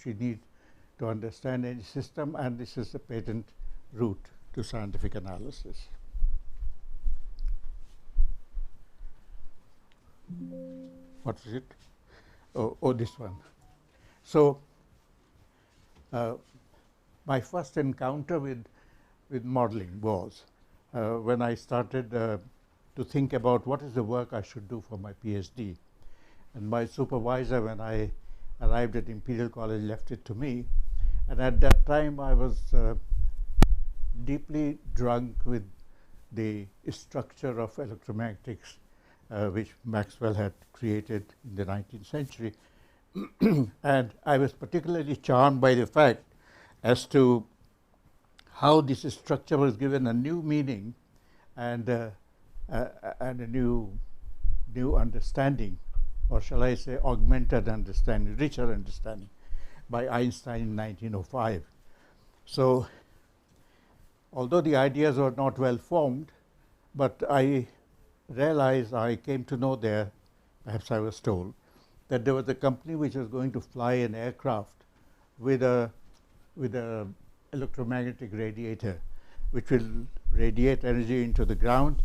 which we need to understand any system, and this is the patent route to scientific analysis. What is it? Oh, this one. So, my first encounter with modeling was when I started to think about what is the work I should do for my PhD. And my supervisor, when I arrived at Imperial College, left it to me. And at that time, I was deeply drunk with the structure of electromagnetics, which Maxwell had created in the 19th century. And I was particularly charmed by the fact as to how this structure was given a new meaning and a new understanding, or shall I say augmented understanding, richer understanding, by Einstein in 1905. So, although the ideas were not well formed, but I realized, I came to know there, perhaps I was told, that there was a company which was going to fly an aircraft with a electromagnetic radiator, which will radiate energy into the ground,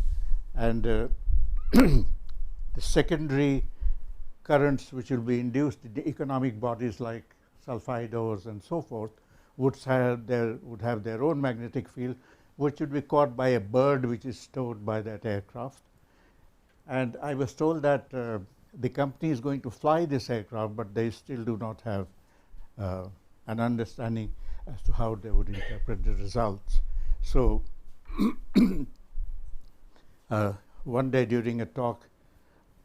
and the secondary currents which will be induced in the economic bodies like sulfide ores and so forth would have their own magnetic field, which would be caught by a bird which is stored by that aircraft. And I was told that the company is going to fly this aircraft, but they still do not have an understanding as to how they would interpret the results. So one day during a talk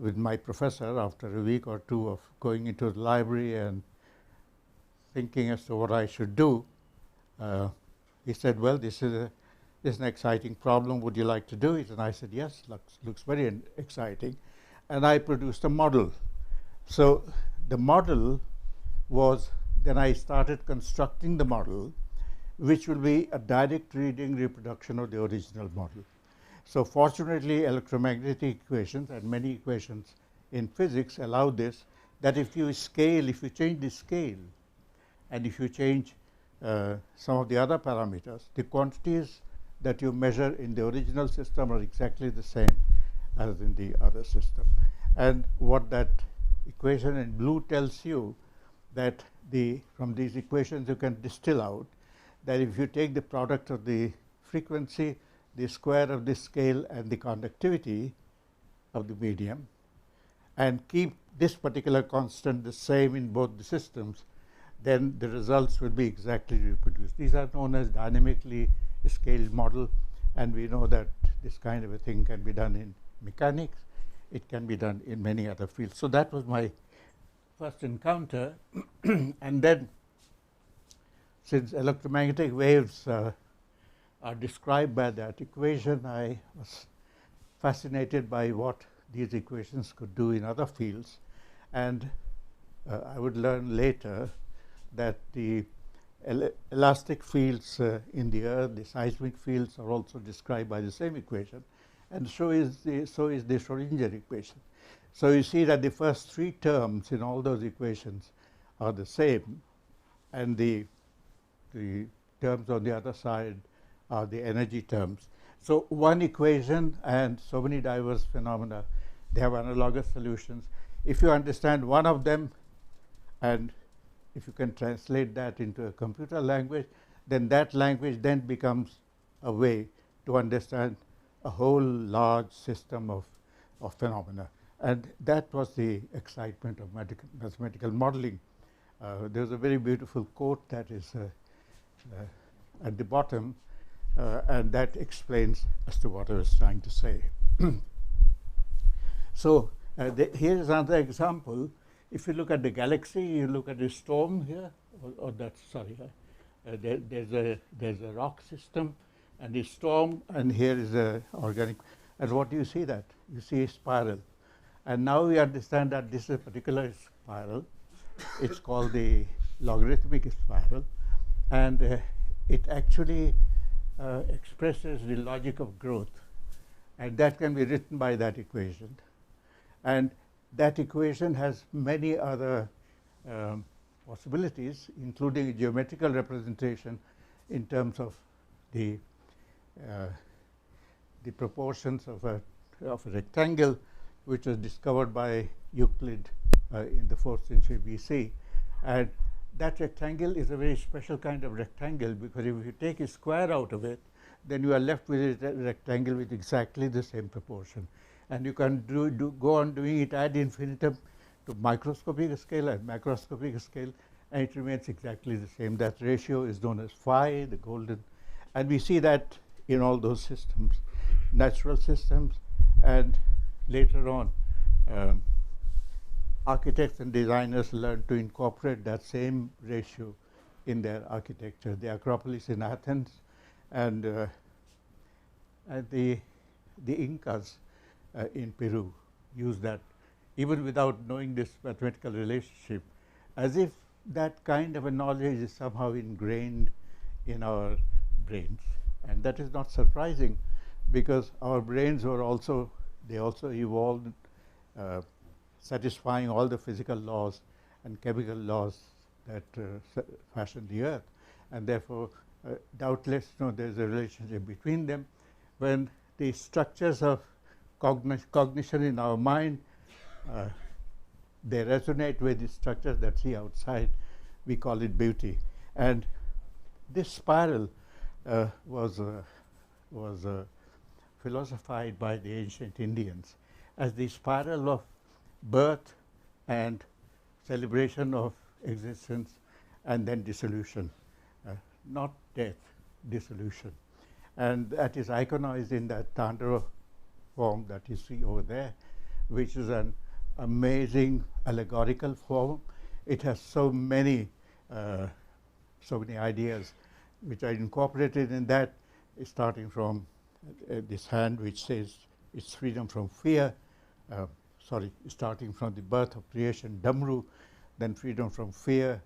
with my professor, after a week or two of going into the library and thinking as to what I should do, he said, well, this is an exciting problem. Would you like to do it? And I said, yes, looks very exciting. And I produced a model. So the model was, then I started constructing the model, which will be a direct reading reproduction of the original model. So fortunately, electromagnetic equations and many equations in physics allow this, that if you change the scale, and if you change some of the other parameters, the quantities that you measure in the original system are exactly the same as in the other system. And what that equation in blue tells you, that from these equations you can distill out that if you take the product of the frequency, the square of the scale, and the conductivity of the medium, and keep this particular constant the same in both the systems, then the results will be exactly reproduced. These are known as dynamically scaled model, and we know that this kind of a thing can be done in mechanics. It can be done in many other fields. So that was my first encounter. And then, since electromagnetic waves are described by that equation, I was fascinated by what these equations could do in other fields. And I would learn later that the elastic fields in the Earth, the seismic fields, are also described by the same equation, and so is the Schrodinger equation. So you see that the first three terms in all those equations are the same, and the terms on the other side are the energy terms. So one equation and so many diverse phenomena, they have analogous solutions. If you understand one of them, and if you can translate that into a computer language, then that language then becomes a way to understand a whole large system of phenomena. And that was the excitement of mathematical modeling. There's a very beautiful quote that is at the bottom, and that explains as to what I was trying to say. So here is another example. If you look at the galaxy, you look at the storm here, or that's, sorry, there's a rock system, and the storm, and here is a organic. And what do you see that? You see a spiral. And now we understand that this is a particular spiral. It's called the logarithmic spiral, and it actually expresses the logic of growth, and that can be written by that equation. And that equation has many other possibilities, including a geometrical representation in terms of the proportions of a rectangle, which was discovered by Euclid in the 4th century BC. And that rectangle is a very special kind of rectangle, because if you take a square out of it, then you are left with a rectangle with exactly the same proportion. And you can go on doing it ad infinitum to microscopic scale and macroscopic scale, and it remains exactly the same. That ratio is known as phi, the golden, and we see that in all those systems, natural systems, and later on, architects and designers learned to incorporate that same ratio in their architecture. The Acropolis in Athens and the Incas in Peru used that, even without knowing this mathematical relationship, as if that kind of a knowledge is somehow ingrained in our brains. And that is not surprising, because our brains were also, they also evolved satisfying all the physical laws and chemical laws that fashion the earth. And therefore, doubtless, there's a relationship between them. When the structures of cognition in our mind, they resonate with the structures that see outside, we call it beauty. And this spiral was philosophized by the ancient Indians as the spiral of birth and celebration of existence, and then dissolution, not death, dissolution. And that is iconized in that Tandava form that you see over there, which is an amazing allegorical form. It has so many ideas which are incorporated in that, starting from this hand which says it's freedom from fear, starting from the birth of creation, Damru, then freedom from fear,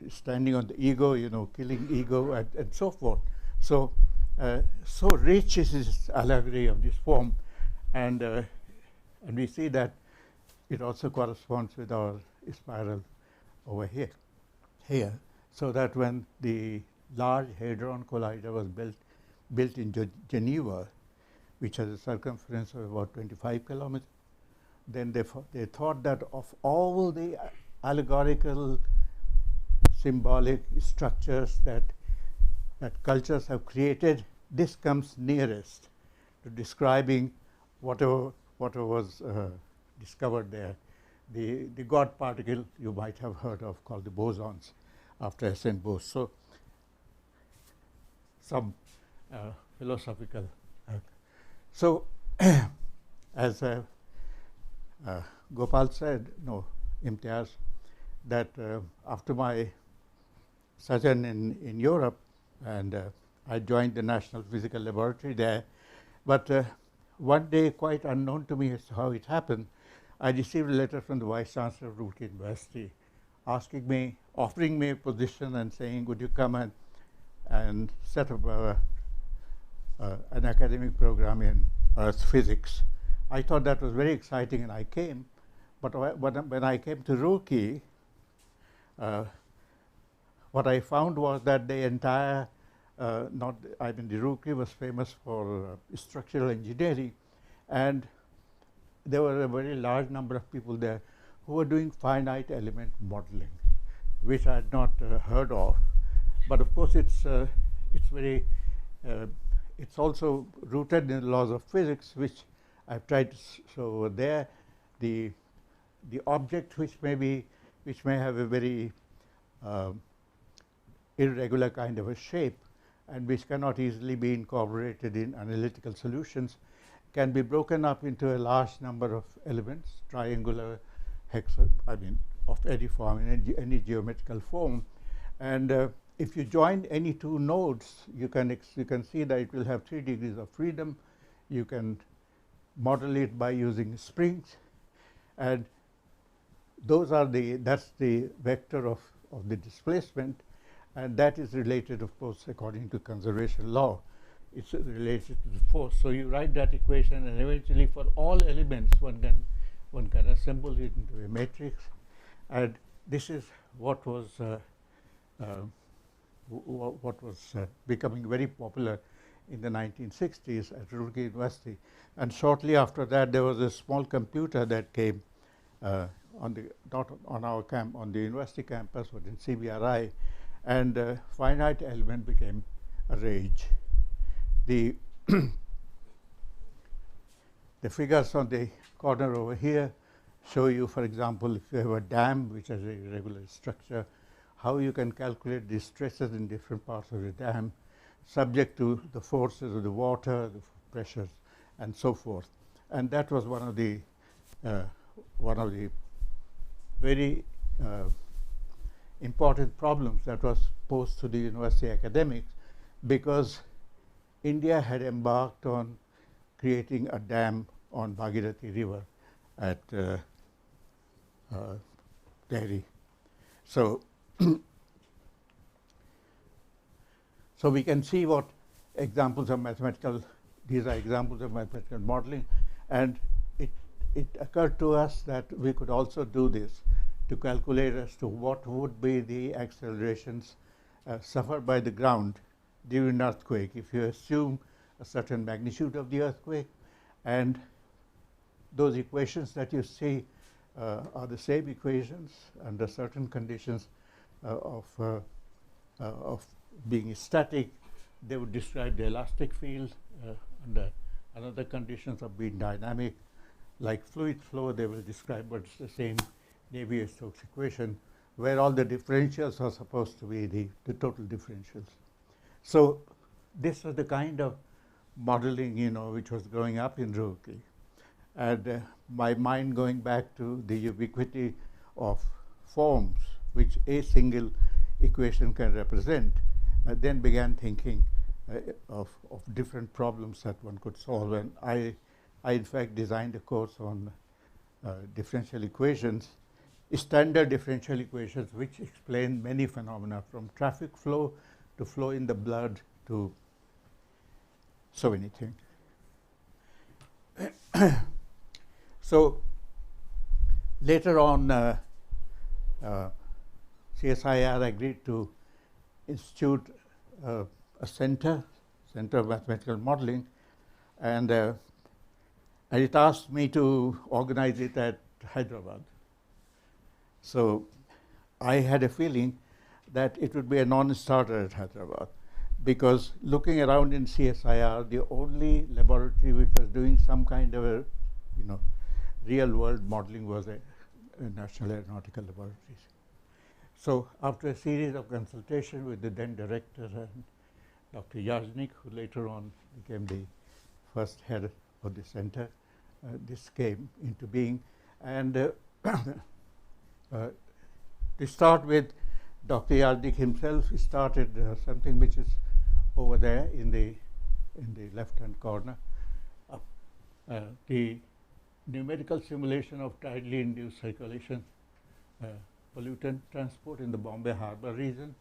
standing on the ego, killing ego, and so forth. So, so rich is this allegory of this form, and we see that it also corresponds with our spiral over here. So that when the large Hadron Collider was built in Geneva, which has a circumference of about 25 kilometers, then they thought that of all the allegorical, symbolic structures that cultures have created, this comes nearest to describing whatever was discovered there. The God particle you might have heard of, called the bosons, after S.N. Bose. So some philosophical. So as Gopal said, Imtiaz, that after my sojourn in Europe, and I joined the National Physical Laboratory there, but one day, quite unknown to me as to how it happened, I received a letter from the Vice Chancellor of Roorkee University offering me a position and saying, would you come and set up an academic program in Earth physics. I thought that was very exciting, and I came. But when I came to Roorkee, what I found was that the entire, the Roorkee was famous for structural engineering, and there were a very large number of people there who were doing finite element modeling, which I had not heard of. But of course, it's also rooted in the laws of physics, which I've tried to show there. The object which may have a very irregular kind of a shape, and which cannot easily be incorporated in analytical solutions, can be broken up into a large number of elements, triangular, of any form, in any geometrical form. And if you join any two nodes, you can see that it will have 3 degrees of freedom. You can model it by using springs, and that's the vector of the displacement, and that is related, of course, according to conservation law. It's related to the force. So you write that equation, and eventually, for all elements, one can assemble it into a matrix. And this is what was becoming very popular in the 1960s at Roorkee University. And shortly after that, there was a small computer that came on the not on our on the university campus, but in CBRI, and finite element became a rage. The the figures on the corner over here show you, for example, if you have a dam which has a irregular structure, how you can calculate the stresses in different parts of the dam, subject to the forces of the water, the pressures, and so forth. And that was one of the very important problems that was posed to the university academics, because India had embarked on creating a dam on Bhagirathi River at Delhi. So, so we can see what examples of mathematical, these are examples of mathematical modeling, and it occurred to us that we could also do this to calculate as to what would be the accelerations suffered by the ground during an earthquake. If you assume a certain magnitude of the earthquake, and those equations that you see are the same equations under certain conditions of being static, they would describe the elastic field. Under another conditions of being dynamic, like fluid flow, they will describe, but it's the same Navier-Stokes equation, where all the differentials are supposed to be the total differentials. So this was the kind of modeling, which was growing up in Roorkee. And my mind going back to the ubiquity of forms which a single equation can represent, then began thinking of different problems that one could solve. And I in fact designed a course on differential equations, standard differential equations, which explain many phenomena, from traffic flow to flow in the blood to so many things. So later on, CSIR agreed to institute a center of mathematical modeling, and it asked me to organize it at Hyderabad. So I had a feeling that it would be a non-starter at Hyderabad, because looking around in CSIR, the only laboratory which was doing some kind of a, real-world modeling was a National Aeronautical Laboratories. So after a series of consultation with the then director and Dr. Yajnik, who later on became the first head of the center, this came into being. And to start with, Dr. Yajnik himself started something which is over there in the left-hand corner, the numerical simulation of tidally induced circulation pollutant transport in the Bombay Harbor region.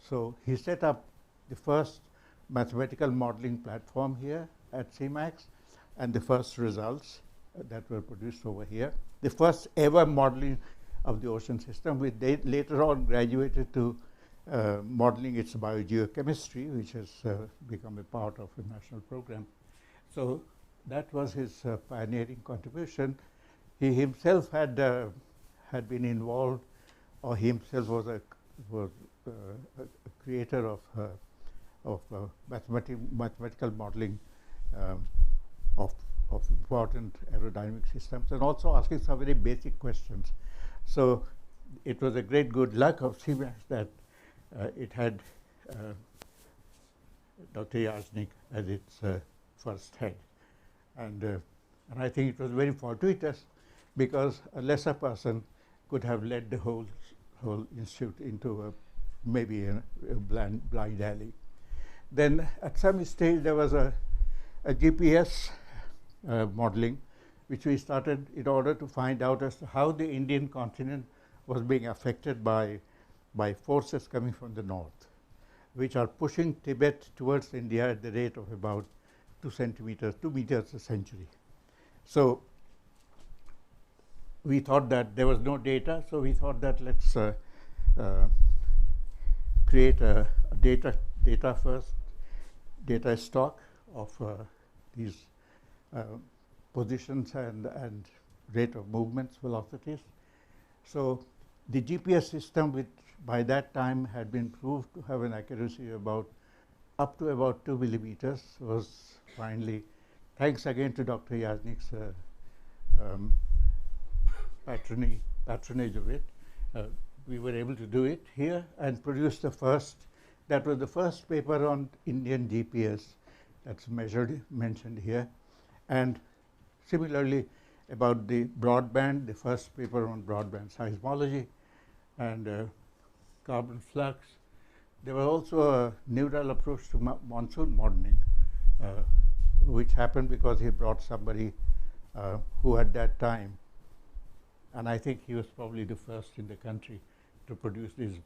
So he set up the first mathematical modeling platform here at C-MMACS, and the first results that were produced over here. The first ever modeling of the ocean system, which they later on graduated to modeling its biogeochemistry, which has become a part of the national program. So that was his pioneering contribution. He himself had been involved, or he himself was a creator of mathematical modeling of important aerodynamic systems, and also asking some very basic questions. So it was a great good luck of C-MMACS that it had Dr. Yajnik as its first head. And I think it was very fortuitous, because a lesser person could have led the whole institute into maybe a blind alley. Then at some stage there was a GPS modeling, which we started in order to find out as to how the Indian continent was being affected by forces coming from the north, which are pushing Tibet towards India at the rate of about 2 meters a century. So we thought that there was no data, so we thought that let's create a data first data stock of these positions and rate of movements, velocities. So the GPS system, which by that time had been proved to have an accuracy of up to about 2 millimeters, was finally, thanks again to Dr. Yajnik's patronage of it, we were able to do it here and produce the first. That was the first paper on Indian GPS that's mentioned here. And similarly, about the broadband, the first paper on broadband seismology and carbon flux. There was also a neural approach to monsoon modeling, which happened because he brought somebody who at that time, and I think he was probably the first in the country to produce these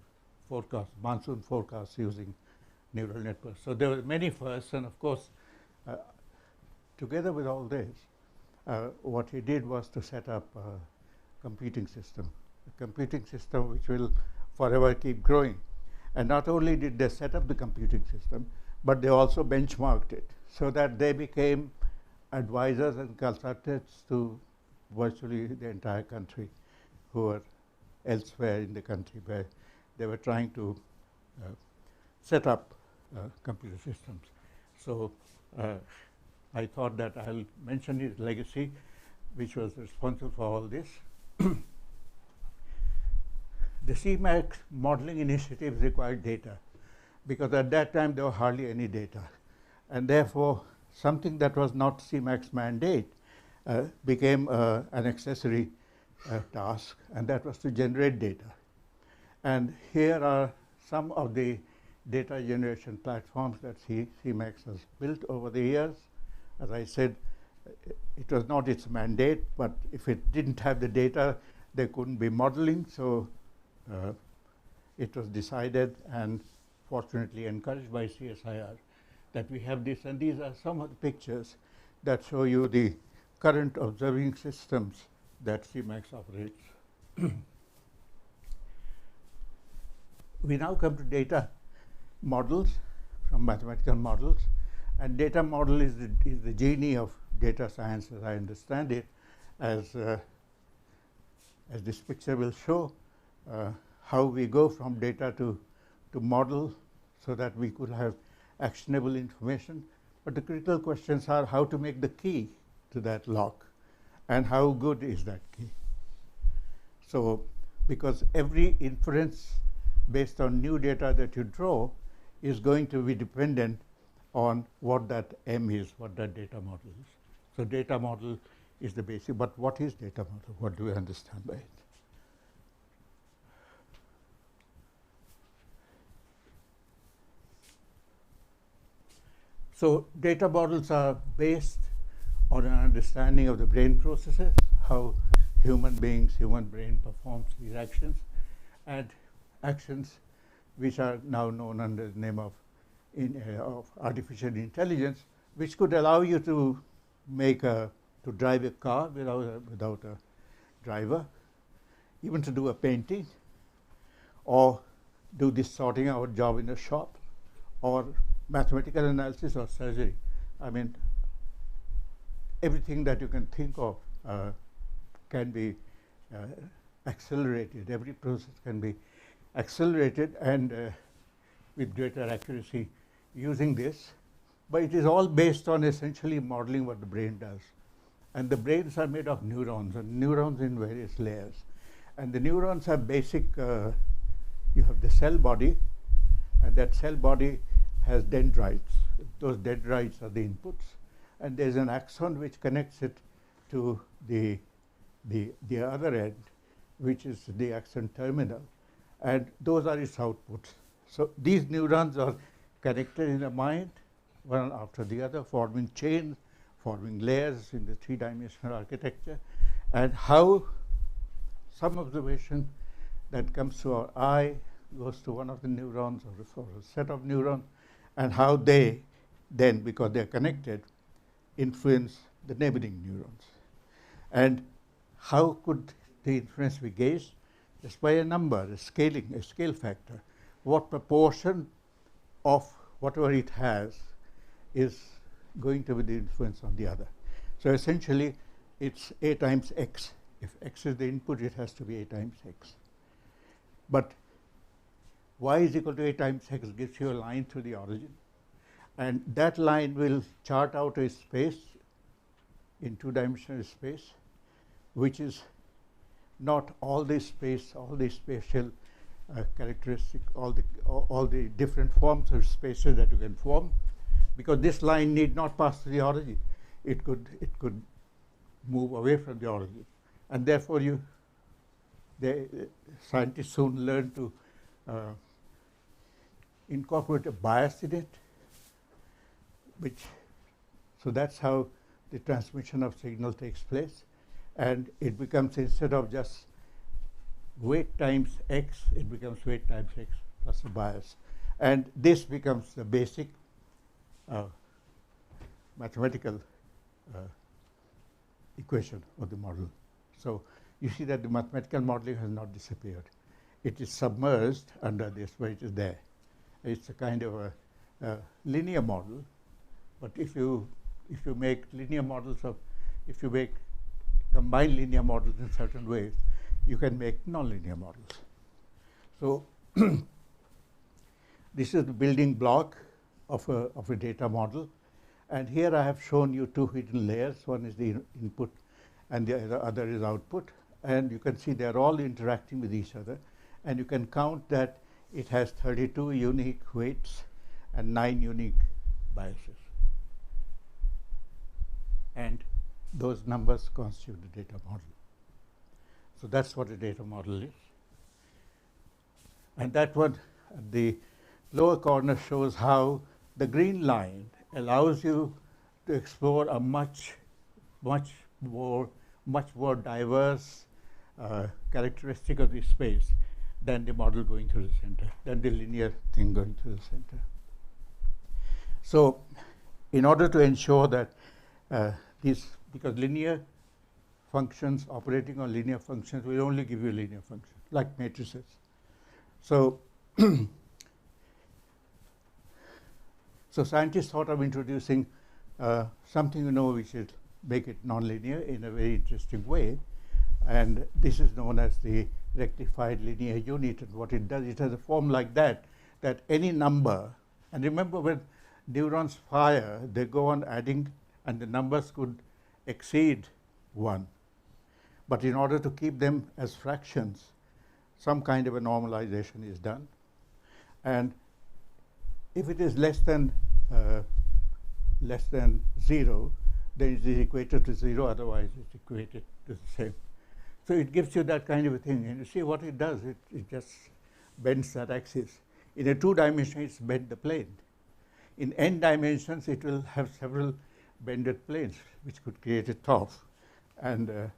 forecasts, monsoon forecasts using neural networks. So there were many firsts, and of course, together with all this, what he did was to set up a computing system which will forever keep growing. And not only did they set up the computing system, but they also benchmarked it so that they became advisors and consultants to virtually the entire country who were elsewhere in the country where they were trying to set up computer systems. So I thought that I'll mention his legacy, which was responsible for all this. The C-MMACS modeling initiatives required data, because at that time there were hardly any data. And therefore, something that was not C-MMACS mandate became an accessory task, and that was to generate data. And here are some of the data generation platforms that C-MMACS has built over the years. As I said, it was not its mandate, but if it didn't have the data, there couldn't be modeling. So it was decided and fortunately encouraged by CSIR that we have this. And these are some of the pictures that show you the current observing systems that C-MMACS operates. We now come to data models from mathematical models. And data model is the genie of data science, as I understand it, as this picture will show, how we go from data to model so that we could have actionable information. But the critical questions are how to make the key to that lock and how good is that key. So because every inference based on new data that you draw is going to be dependent on what that M is, what that data model is. So data model is the basic, but what is data model? What do we understand by it? So data models are based on an understanding of the brain processes, how human brain performs these actions, and actions which are now known under the name of artificial intelligence, which could allow you to drive a car without a driver, even to do a painting, or do this sorting out job in a shop, or mathematical analysis or surgery. I mean, everything that you can think of can be accelerated. Every process can be accelerated and with greater accuracy using this. But it is all based on essentially modeling what the brain does. And the brains are made of neurons, and neurons in various layers. And the neurons have basic, you have the cell body, and that cell body has dendrites. Those dendrites are the inputs. And there's an axon which connects it to the other end, which is the axon terminal. And those are its outputs. So these neurons are connected in the mind, one after the other, forming chains, forming layers in the three-dimensional architecture. And how some observation that comes to our eye goes to one of the neurons or a set of neurons, and how they then, because they're connected, influence the neighboring neurons. And how could the influence we gauge just by a number, a scaling, a scale factor. What proportion of whatever it has is going to be the influence on the other. So essentially, it's A times X. If X is the input, it has to be A times X. But Y is equal to A times X gives you a line through the origin. And that line will chart out a space in two-dimensional space, which is not all the space, all the spatial characteristic, all the different forms of spaces that you can form, because this line need not pass through the origin. It could move away from the origin, and therefore scientists soon learn to incorporate a bias in it, so that's how the transmission of signal takes place, and it becomes, instead of just weight times X, it becomes weight times X plus a bias. And this becomes the basic mathematical equation of the model. So you see that the mathematical modeling has not disappeared. It is submerged under this, but it is there. It's a kind of a linear model, but if you make linear models if you make combine linear models in certain ways, you can make nonlinear models. So this is the building block of a data model. And here I have shown you two hidden layers. One is the input and the other is output. And you can see they're all interacting with each other. And you can count that it has 32 unique weights and 9 unique biases. And those numbers constitute the data model. So that's what a data model is. And that one, the lower corner shows how the green line allows you to explore a much more diverse characteristic of the space than the model going through the center, than the linear thing going through the center. So in order to ensure that because linear functions operating on linear functions will only give you linear functions, like matrices. So so scientists thought of introducing something which will make it nonlinear in a very interesting way, and this is known as the rectified linear unit. And what it does, it has a form like that any number, and remember when neurons fire, they go on adding, and the numbers could exceed 1. But in order to keep them as fractions, some kind of a normalization is done. And if it is less than 0, then it is equated to 0, otherwise it's equated to the same. So it gives you that kind of a thing. And you see what it does, it just bends that axis. In a 2-dimension, it's bent the plane. In n dimensions, it will have several bended planes, which could create a TOF. And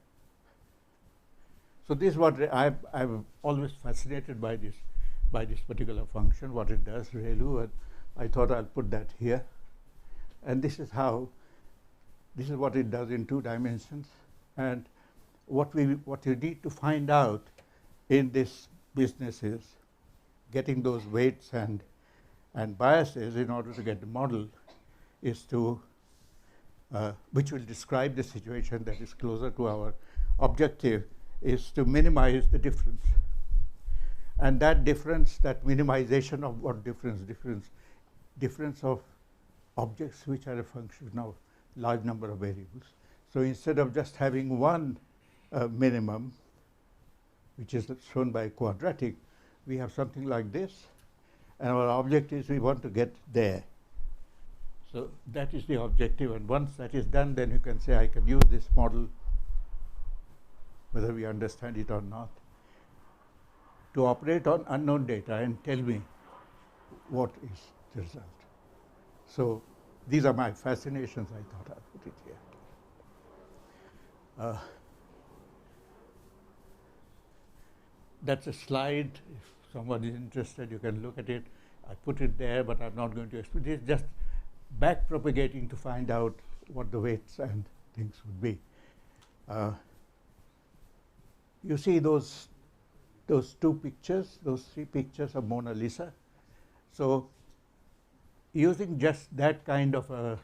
so this is what I'm always fascinated by this particular function, what it does, ReLU, and I thought I'll put that here. And this is what it does in 2 dimensions. And what you need to find out in this business is getting those weights and biases in order to get the model is to which will describe the situation that is closer to our objective, is to minimize the difference. And that difference, that minimization of what difference? Difference of objects which are a function of large number of variables. So instead of just having one minimum, which is shown by a quadratic, we have something like this, and our object is we want to get there. So that is the objective, and once that is done, then you can say, I can use this model, whether we understand it or not, to operate on unknown data and tell me what is the result. So these are my fascinations. I thought I'd put it here. That's a slide. If someone is interested, you can look at it. I put it there, but I'm not going to explain. It's just back propagating to find out what the weights and things would be. you see those two pictures, those three pictures of Mona Lisa. So using just that kind of a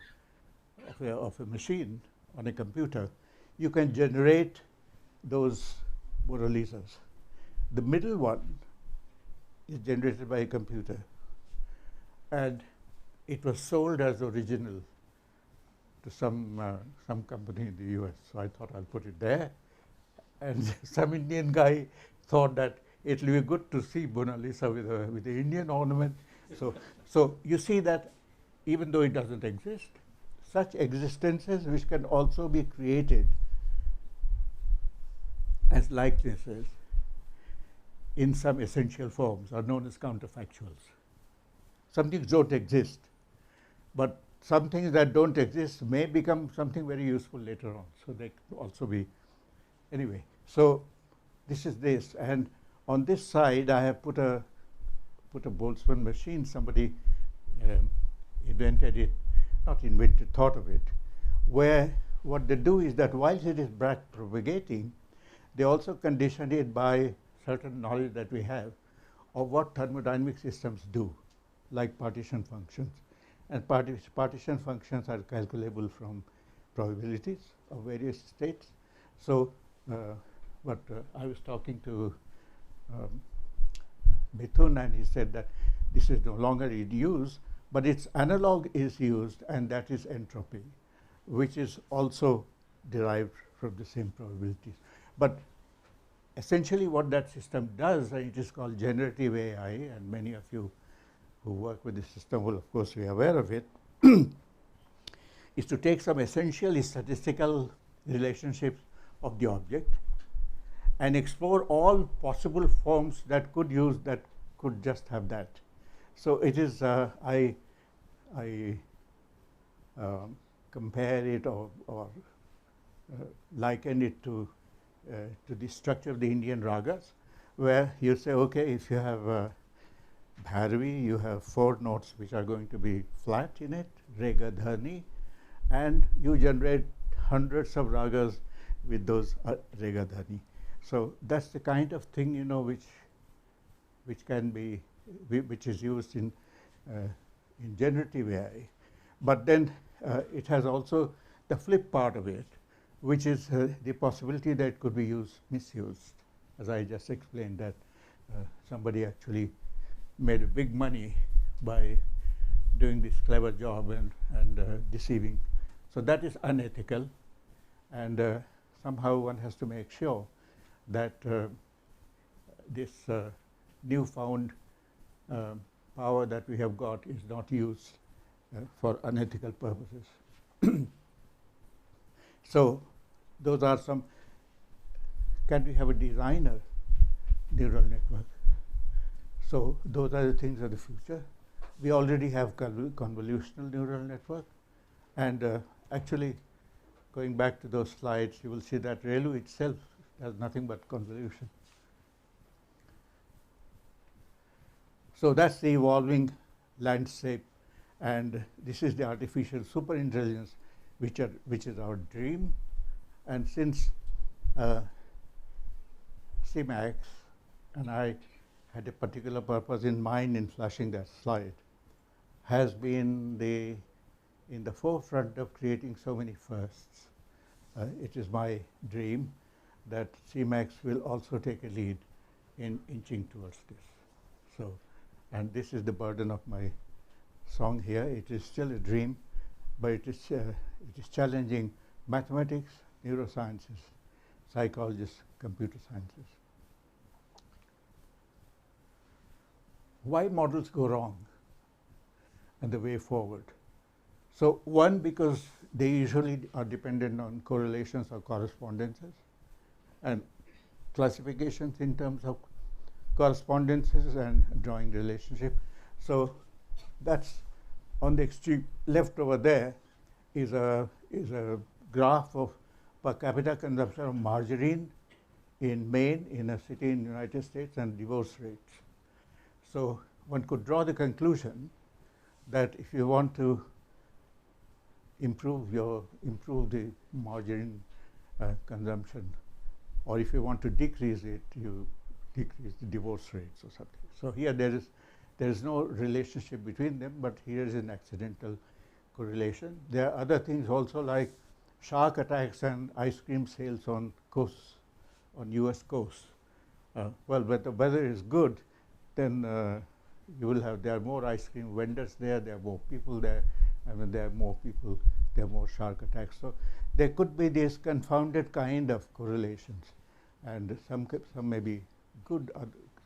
machine on a computer, you can generate those Mona Lisas. The middle one is generated by a computer, and it was sold as original to some company in the US. So I thought I'll put it there. And some Indian guy thought that it will be good to see Mona Lisa with the Indian ornament. So you see that even though it doesn't exist, such existences which can also be created as likenesses in some essential forms are known as counterfactuals. Some things don't exist, but some things that don't exist may become something very useful later on. So they could also be, anyway. So this is this, and on this side I have put a Boltzmann machine. Somebody invented it, not invented, thought of it, where what they do is that whilst it is back propagating, they also condition it by certain knowledge that we have of what thermodynamic systems do, like partition functions. And partition functions are calculable from probabilities of various states. So, I was talking to Mithun, and he said that this is no longer in use, but its analog is used, and that is entropy, which is also derived from the same probabilities. But essentially what that system does, and it is called generative AI, and many of you who work with this system will of course be aware of it, is to take some essential statistical relationships of the object and explore all possible forms that could just have that. So it is, I compare it or liken it to the structure of the Indian ragas, where you say, okay, if you have Bhairavi, you have 4 notes which are going to be flat in it, Rega, Dhani, and you generate hundreds of ragas with those Rega, Dhani. So that's the kind of thing, you know, which can be, which is used in generative AI. But then it has also the flip part of it, which is the possibility that it could be misused. As I just explained, that somebody actually made a big money by doing this clever job and deceiving. So that is unethical, and somehow one has to make sure that this newfound power that we have got is not used for unethical purposes. So those are some. Can we have a designer neural network? So those are the things of the future. We already have convolutional neural network, and actually, going back to those slides, you will see that ReLU itself has nothing but convolution. So that's the evolving landscape, and this is the artificial superintelligence, which is our dream. And since C-MMACS and I had a particular purpose in mind in flashing that slide, has been in the forefront of creating so many firsts. It is my dream that C-MMACS will also take a lead in inching towards this. So, and this is the burden of my song here. It is still a dream, but it is challenging mathematics, neurosciences, psychologists, computer sciences. Why models go wrong and the way forward? So one, because they usually are dependent on correlations or correspondences and classifications in terms of correspondences and drawing relationship. So that's on the extreme left over there is a graph of per capita consumption of margarine in Maine, in a city in the United States, and divorce rates. So one could draw the conclusion that if you want to improve the margarine consumption or if you want to decrease it, you decrease the divorce rates or something. So here there is no relationship between them, but here is an accidental correlation. There are other things also, like shark attacks and ice cream sales on coasts, on US coasts. Well, when the weather is good, then there are more ice cream vendors there are more people there, and when there are more people, there are more shark attacks. So there could be these confounded kind of correlations, and some may be good,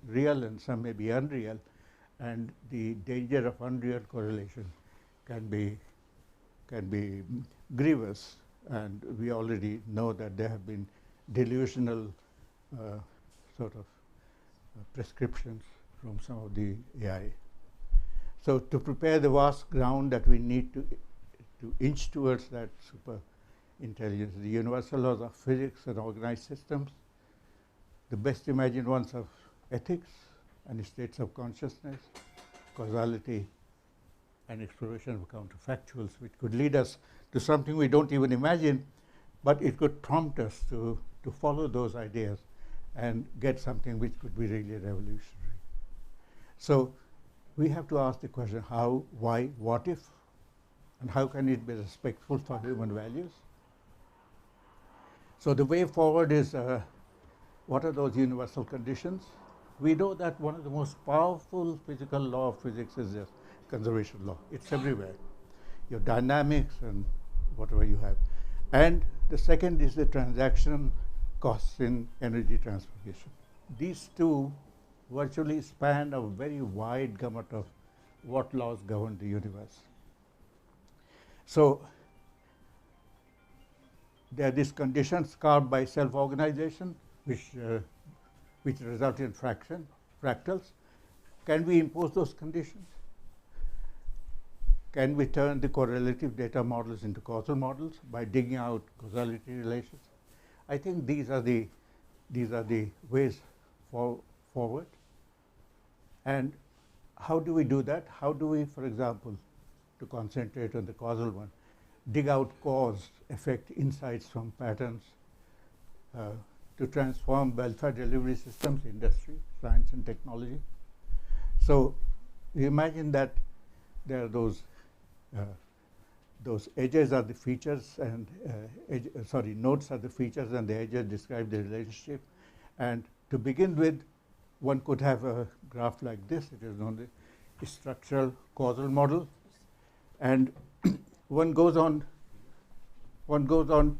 real, and some may be unreal, and the danger of unreal correlation can be grievous, and we already know that there have been delusional sort of prescriptions from some of the AI. So to prepare the vast ground that we need to inch towards that super intelligence, the universal laws of physics and organized systems, the best imagined ones of ethics and states of consciousness, causality, and exploration of counterfactuals, which could lead us to something we don't even imagine, but it could prompt us to follow those ideas and get something which could be really revolutionary. So we have to ask the question, how, why, what if, and how can it be respectful for human values? So the way forward is, what are those universal conditions? We know that one of the most powerful physical law of physics is the conservation law. It's everywhere. Your dynamics and whatever you have. And the second is the transaction costs in energy transformation. These two virtually span a very wide gamut of what laws govern the universe. So there are these conditions carved by self-organization, which result in fractals. Can we impose those conditions? Can we turn the correlative data models into causal models by digging out causality relations? I think these are the ways forward. And how do we do that? How do we, for example, to concentrate on the causal one, dig out cause, effect, insights from patterns, to transform welfare delivery systems, industry, science and technology? So we imagine that there are those edges are the features, and nodes are the features, and the edges describe the relationship. And to begin with, one could have a graph like this. It is known as a structural causal model, and one goes on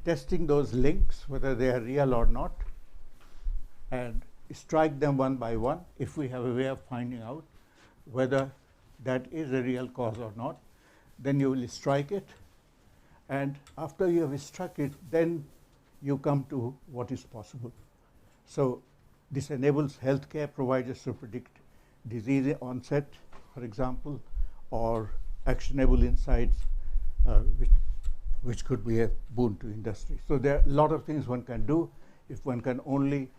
testing those links, whether they are real or not, and strike them one by one if we have a way of finding out whether that is a real cause or not. Then you will strike it, and after you have struck it, then you come to what is possible. So this enables healthcare providers to predict disease onset, for example, or actionable insights, which could be a boon to industry. So there are a lot of things one can do if one can only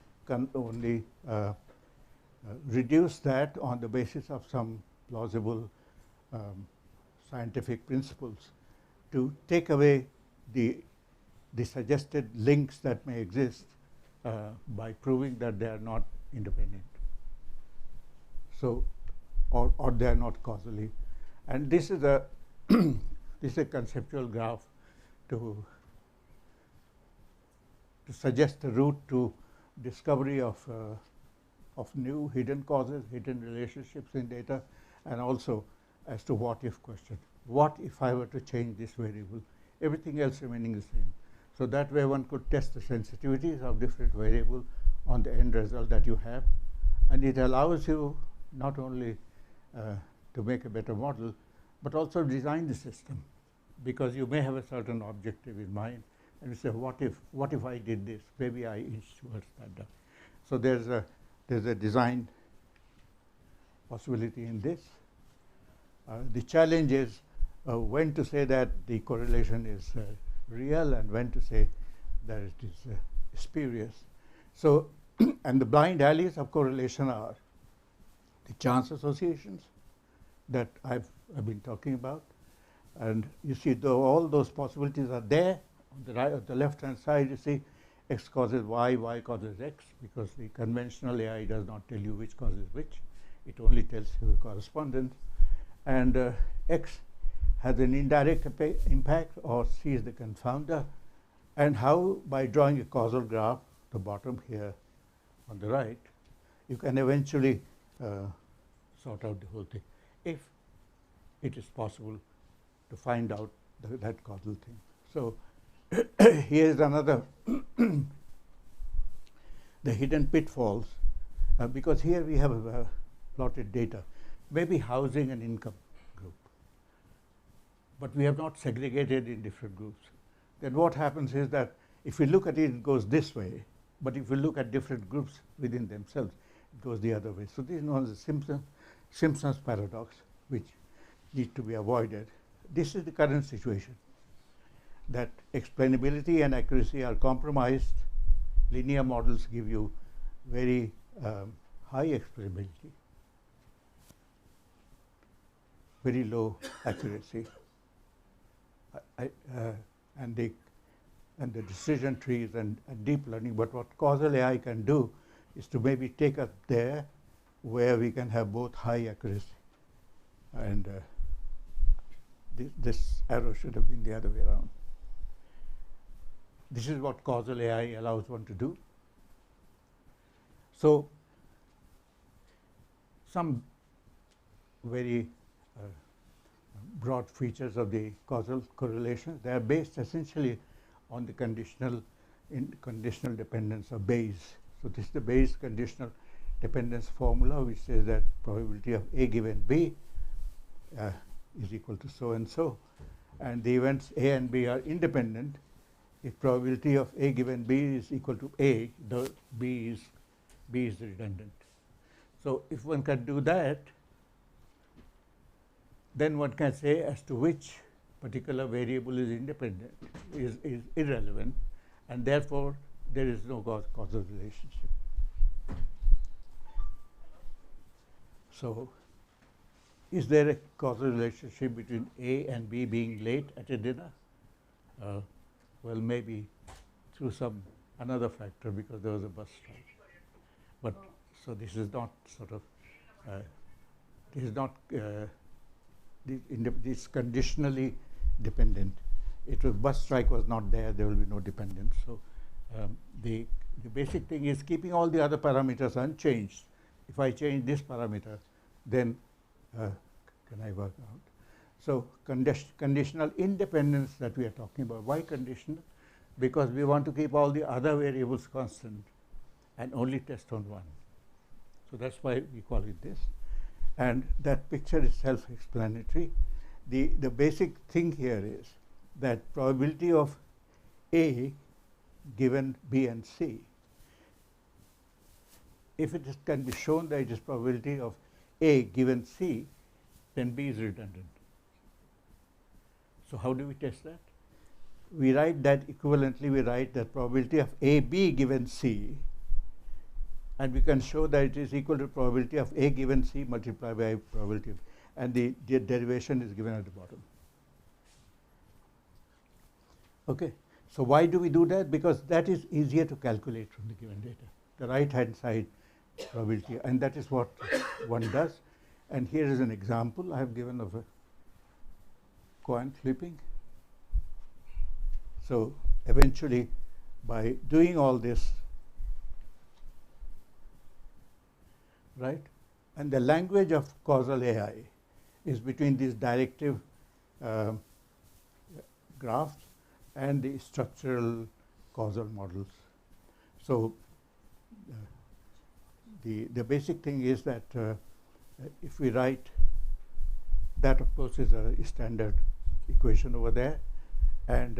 reduce that on the basis of some plausible scientific principles, to take away the suggested links that may exist by proving that they are not independent. So, or they are not causally. And this is a conceptual graph to suggest the route to discovery of new hidden causes, hidden relationships in data, and also as to what if question. What if I were to change this variable? Everything else remaining the same. So that way one could test the sensitivities of different variables on the end result that you have. And it allows you not only to make a better model, but also design the system, because you may have a certain objective in mind, and you say, what if I did this? Maybe I inch towards that. So there's a design possibility in this. The challenge is when to say that the correlation is real and when to say that it is spurious. So, and the blind alleys of correlation are the chance associations that I've been talking about. And you see, though all those possibilities are there, on the right, on the left-hand side, you see X causes Y, Y causes X, because the conventional AI does not tell you which causes which. It only tells you the correspondence. And X has an indirect impact, or C is the confounder. And how, by drawing a causal graph, the bottom here on the right, you can eventually sort out the whole thing, if it is possible to find out that causal thing. So here is another the hidden pitfalls, because here we have plotted data, maybe housing and income group, but we have not segregated in different groups. Then what happens is that if we look at it, it goes this way, but if we look at different groups within themselves, it goes the other way. So this is known as the Simpson's paradox, which needs to be avoided. This is the current situation, that explainability and accuracy are compromised. Linear models give you very high explainability, very low accuracy, and the decision trees and deep learning. But what causal AI can do is to maybe take us there where we can have both high accuracy and this arrow should have been the other way around. This is what causal AI allows one to do. So some very broad features of the causal correlations, they are based essentially on the conditional dependence of Bayes. So this is the Bayes conditional dependence formula, which says that probability of A given B is equal to so and so, and the events A and B are independent. If probability of A given B is equal to A, the B is redundant. So if one can do that, then one can say as to which particular variable is independent, is irrelevant, and therefore there is no causal relationship. So is there a causal relationship between A and B being late at a dinner? Well, maybe through some another factor, because there was a bus strike. But so this is not sort of this is not this conditionally dependent. It was bus strike was not there. There will be no dependence. So the basic thing is keeping all the other parameters unchanged. If I change this parameter, then can I work out? So conditional independence that we are talking about. Why conditional? Because we want to keep all the other variables constant and only test on one. So that's why we call it this. And that picture is self-explanatory. The basic thing here is that probability of A given B and C, if it can be shown that it is probability of A given C, then B is redundant. So how do we test that? We write that equivalently. We write that probability of AB given C, and we can show that it is equal to probability of A given C multiplied by probability of, and the derivation is given at the bottom. Okay. So why do we do that? Because that is easier to calculate from the given data. The right-hand side probability, and that is what one does. And here is an example I have given of a coin flipping. So eventually, by doing all this, right, and the language of causal AI is between these directive graphs and the structural causal models. So the basic thing is that if we write that, of course, is a standard equation over there, and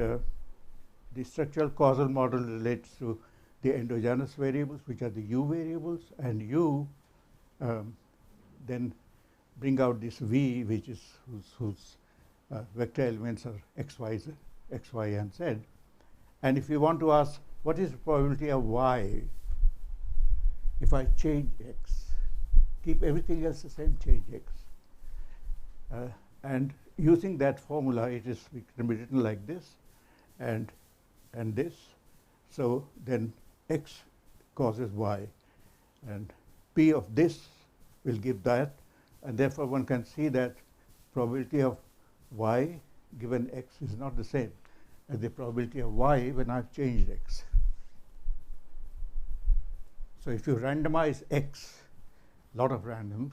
the structural causal model relates to the endogenous variables, which are the U variables, and U then bring out this V, which is whose vector elements are X, Y, and Z. And if you want to ask what is the probability of Y if I change X, keep everything else the same, change X. And using that formula, it can be written like this and this. So then X causes Y, and P of this will give that, and therefore one can see that probability of Y given X is not the same as the probability of Y when I've changed X. So if you randomize X, lot of randoms,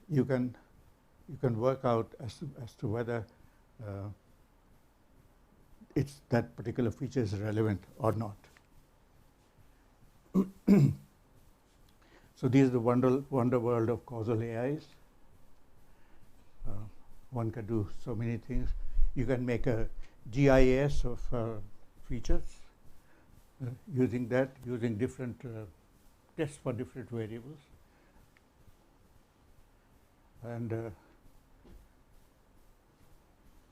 you can work out as to whether it's that particular feature is relevant or not. So these are the wonder world of causal AIs. One can do so many things. You can make a GIS of features using different tests for different variables. And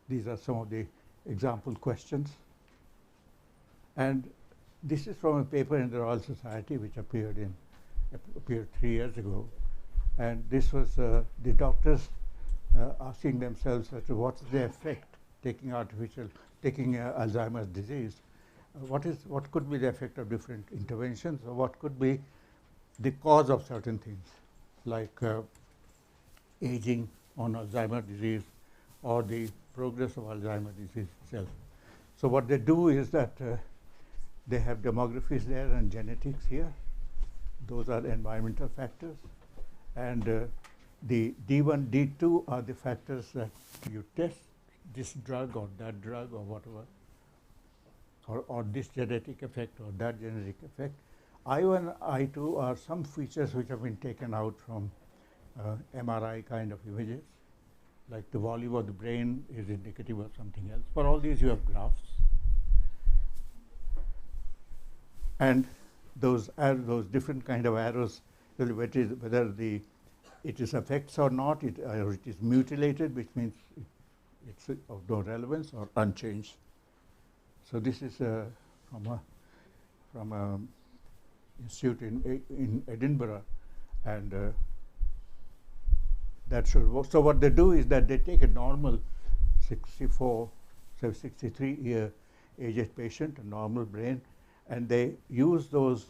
these are some of the example questions. And this is from a paper in the Royal Society which appeared 3 years ago. And this was the doctors asking themselves as to what's the effect taking Alzheimer's disease. What could be the effect of different interventions, or what could be the cause of certain things, like aging on Alzheimer's disease or the progress of Alzheimer's disease itself. So what they do is that they have demographies there and genetics here. Those are environmental factors. And the D1, D2 are the factors that you test, this drug or that drug or whatever, or this genetic effect or that genetic effect. I1, I2 are some features which have been taken out from MRI kind of images, like the volume of the brain is indicative of something else. For all these you have graphs. And those different kind of arrows, whether it is affects or not, or it is mutilated, which means it's of no relevance, or unchanged. So this is from a institute in Edinburgh, and that should work. So what they do is that they take a normal 63-year aged patient, a normal brain, and they use those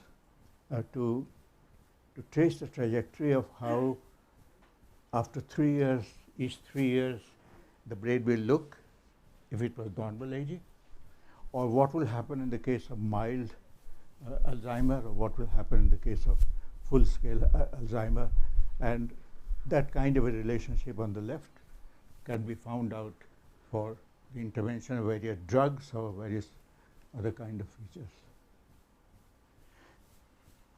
to trace the trajectory of how after 3 years, each 3 years, the brain will look if it was normal aging, or what will happen in the case of mild Alzheimer, or what will happen in the case of full-scale Alzheimer. And that kind of a relationship on the left can be found out for the intervention of various drugs or various other kind of features.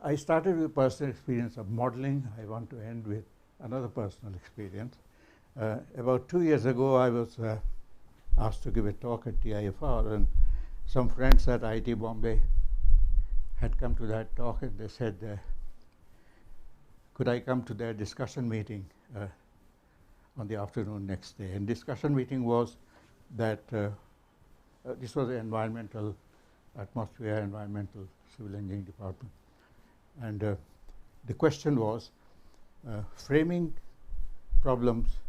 I started with personal experience of modeling. I want to end with another personal experience. About 2 years ago, I was asked to give a talk at TIFR, and some friends at IIT Bombay had come to that talk, and they said, could I come to their discussion meeting on the afternoon next day? And discussion meeting was that this was the environmental civil engineering department. And the question was framing problems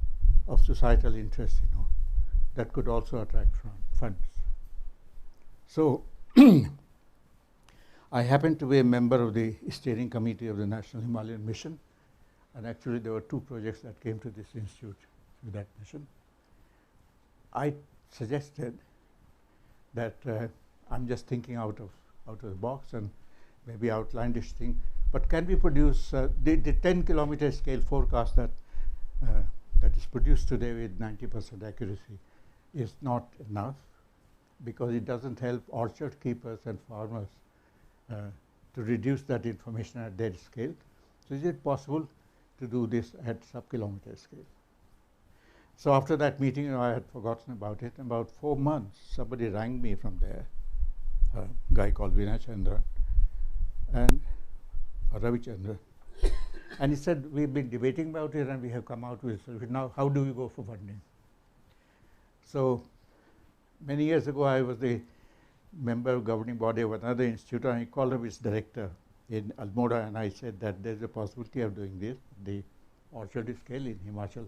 of societal interest, that could also attract funds. So I happened to be a member of the steering committee of the National Himalayan Mission, and actually there were 2 projects that came to this institute with that mission. I suggested that I'm just thinking out of the box and maybe outlandish thing, but can we produce the 10-kilometer scale forecast that is produced today with 90% accuracy is not enough, because it doesn't help orchard keepers and farmers to reduce that information at their scale. So is it possible to do this at sub-kilometer scale? So after that meeting, I had forgotten about it. In about 4 months, somebody rang me from there, a guy called Vinay Chandra, and Ravichandra, and he said, we've been debating about it and we have come out with a solution. Now, how do we go for funding? So many years ago, I was the member of governing body of another institute, and I called up its director in Almora, and I said that there's a possibility of doing this, the orchard scale in Himachal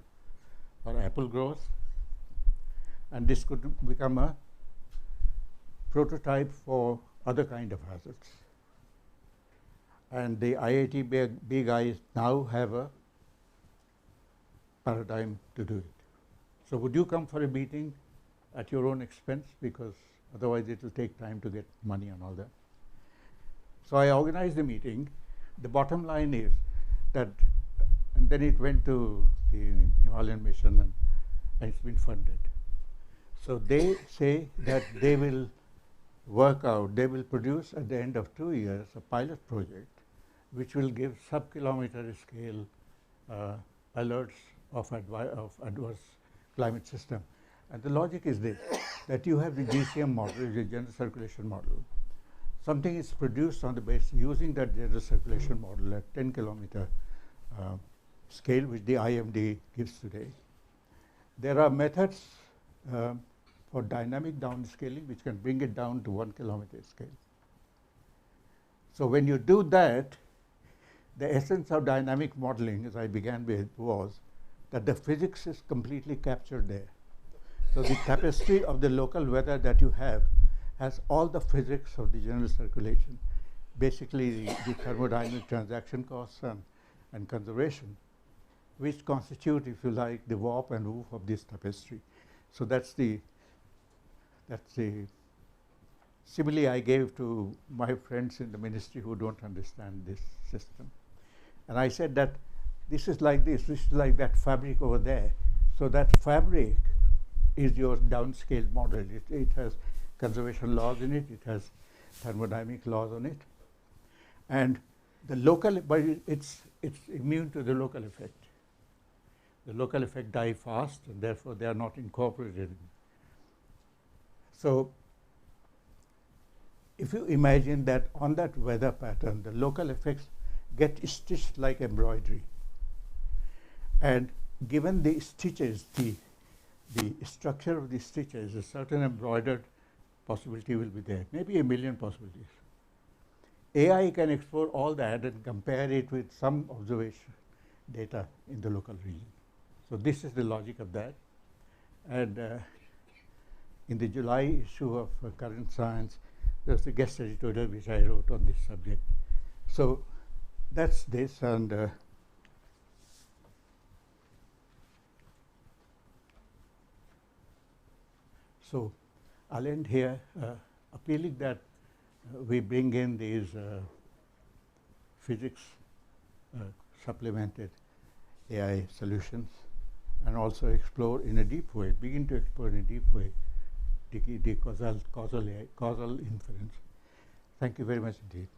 for apple growers, and this could become a prototype for other kind of hazards. And the IIT big guys now have a paradigm to do it. So would you come for a meeting at your own expense, because otherwise it will take time to get money and all that. So I organized the meeting. The bottom line is that, and then it went to the Himalayan mission, and it's been funded. So they say that they will work out, they will produce at the end of 2 years a pilot project which will give sub-kilometer scale alerts of adverse climate system. And the logic is this, that you have the GCM model, the general circulation model. Something is produced on the basis using that general circulation model at 10 kilometer scale, which the IMD gives today. There are methods for dynamic downscaling which can bring it down to 1 kilometer scale. So when you do that, the essence of dynamic modeling, as I began with, was that the physics is completely captured there. So the tapestry of the local weather that you have has all the physics of the general circulation, basically the thermodynamic transaction costs and conservation, which constitute, if you like, the warp and woof of this tapestry. So that's the simile I gave to my friends in the ministry who don't understand this system. And I said that this is like this is like that fabric over there. So that fabric is your downscale model. It has conservation laws in it, it has thermodynamic laws on it. And the local, but it's immune to the local effect. The local effect die fast, and therefore they are not incorporated. So if you imagine that on that weather pattern, the local effects get stitched like embroidery. And given the stitches, the structure of the stitches, a certain embroidered possibility will be there, maybe 1 million possibilities. AI can explore all that and compare it with some observation data in the local region. So this is the logic of that. And in the July issue of Current Science, there's a guest editorial which I wrote on this subject. So that's this, and so I'll end here appealing that we bring in these physics supplemented AI solutions, and also explore in a deep way, begin to explore in a deep way the causal inference. Thank you very much indeed.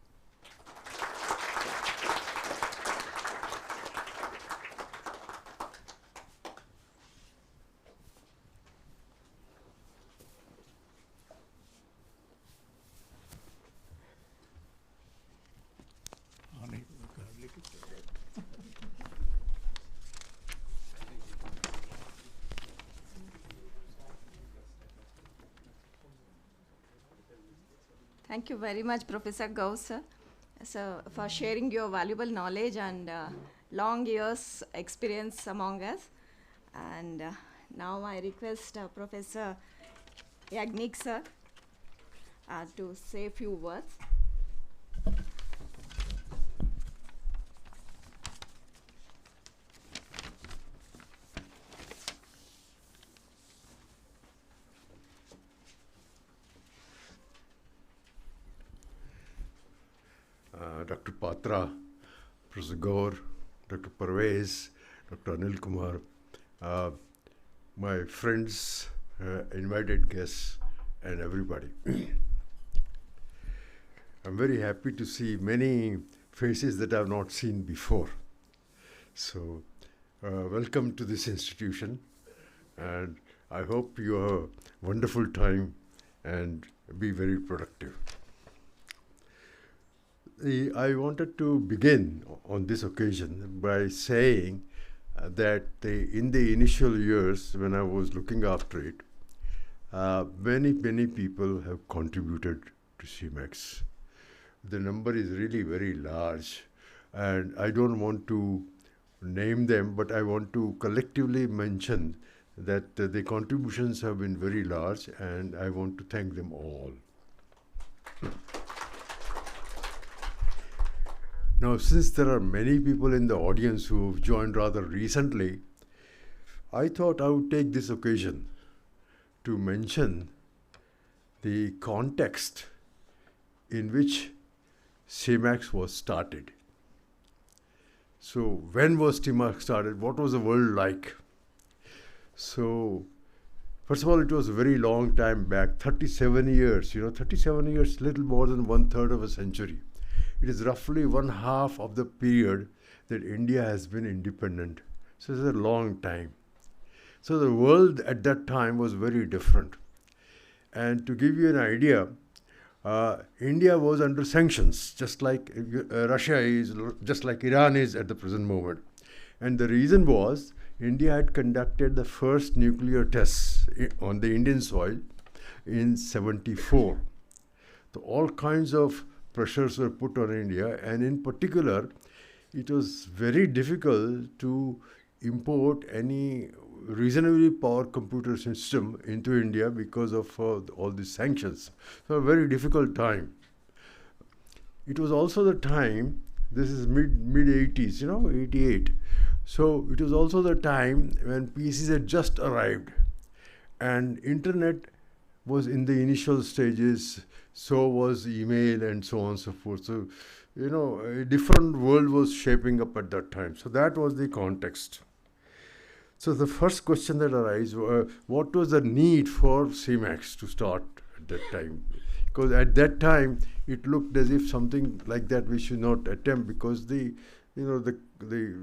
Thank you very much, Professor Gaur, sir, for sharing your valuable knowledge and long years experience among us. And now I request Professor Yajnik, sir, to say a few words. Dr. Patra, Professor Gaur, Dr. Parvez, Dr. Anil Kumar, my friends, invited guests, and everybody. I'm very happy to see many faces that I've not seen before. So, welcome to this institution, and I hope you have a wonderful time and be very productive. I wanted to begin on this occasion by saying that in the initial years when I was looking after it, many people have contributed to C-MMACS. The number is really very large, and I don't want to name them, but I want to collectively mention that the contributions have been very large, and I want to thank them all. Now, since there are many people in the audience who have joined rather recently, I thought I would take this occasion to mention the context in which C-MMACS was started. So, when was C-MMACS started? What was the world like? So, first of all, it was a very long time back, 37 years. 37 years, little more than 1/3 of a century. It is roughly 1/2 of the period that India has been independent. So it's a long time. So the world at that time was very different. And to give you an idea, India was under sanctions, just like Russia is, just like Iran is at the present moment. And the reason was India had conducted the first nuclear tests on the Indian soil in 74. So all kinds of pressures were put on India, and in particular, it was very difficult to import any reasonably powered computer system into India because of all these sanctions. So a very difficult time. It was also the time, this is mid 80s, 88. So it was also the time when PCs had just arrived and internet was in the initial stages, so was email and so on and so forth. So, a different world was shaping up at that time. So that was the context. So the first question that arises, what was the need for C-MMACS to start at that time? Because at that time, it looked as if something like that we should not attempt because the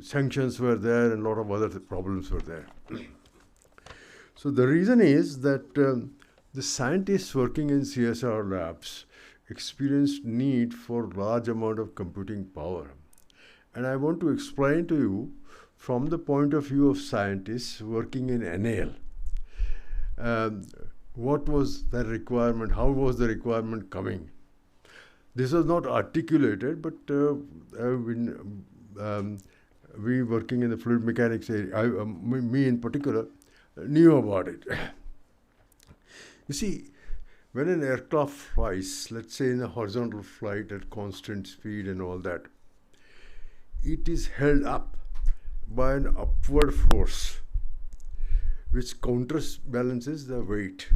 sanctions were there and a lot of other problems were there. So the reason is that the scientists working in CSR labs experienced need for large amount of computing power. And I want to explain to you from the point of view of scientists working in NAL, what was the requirement, how was the requirement coming. This was not articulated, but we working in the fluid mechanics area, me in particular, knew about it. You see, when an aircraft flies, let's say in a horizontal flight at constant speed and all that, it is held up by an upward force which counterbalances the weight.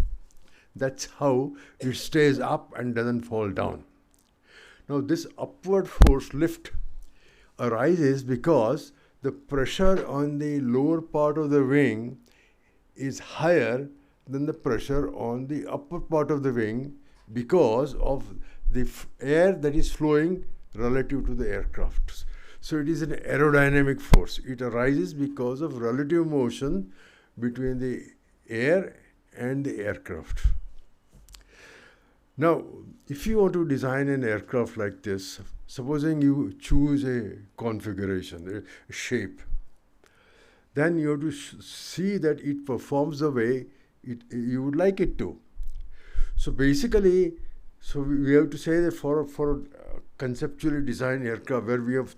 That's how it stays up and doesn't fall down. Now this upward force lift arises because the pressure on the lower part of the wing is higher than the pressure on the upper part of the wing because of the air that is flowing relative to the aircraft. So it is an aerodynamic force. It arises because of relative motion between the air and the aircraft. Now, if you want to design an aircraft like this, supposing you choose a configuration, a shape, then you have to see that it performs the way you would like it to. So basically, we have to say that for a conceptually designed aircraft where we have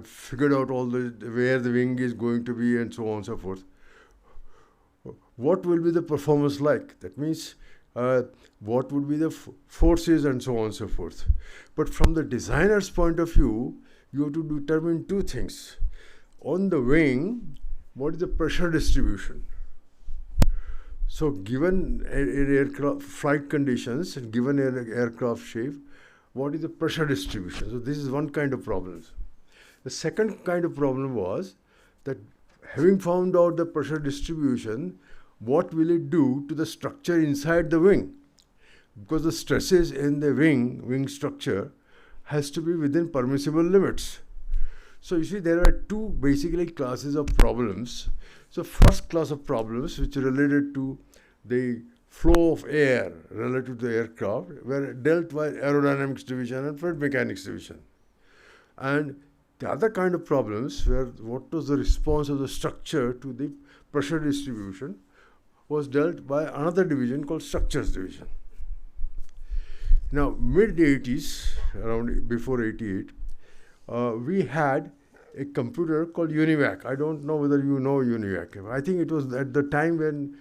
figured out all where the wing is going to be and so on and so forth, what will be the performance like? That means what would be the forces and so on and so forth. But from the designer's point of view, you have to determine two things. On the wing, what is the pressure distribution? So given aircraft flight conditions and given an aircraft shape, what is the pressure distribution? So this is one kind of problem. The second kind of problem was that having found out the pressure distribution, what will it do to the structure inside the wing? Because the stresses in the wing structure has to be within permissible limits. So you see, there are two basically classes of problems. So first class of problems which are related to the flow of air relative to the aircraft were dealt by aerodynamics division and fluid mechanics division. And the other kind of problems were what was the response of the structure to the pressure distribution was dealt by another division called structures division. Now, mid-80s, around before 88, we had a computer called UNIVAC. I don't know whether you know UNIVAC. I think it was at the time when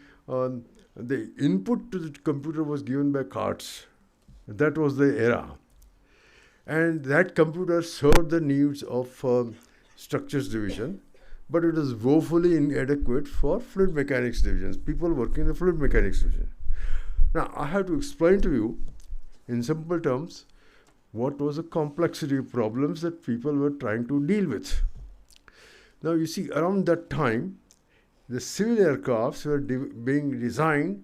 the input to the computer was given by cards. That was the era. And that computer served the needs of structures division, but it was woefully inadequate for fluid mechanics divisions, people working in the fluid mechanics division. Now, I have to explain to you in simple terms what was the complexity of problems that people were trying to deal with. Now, you see, around that time, the civil aircrafts were being designed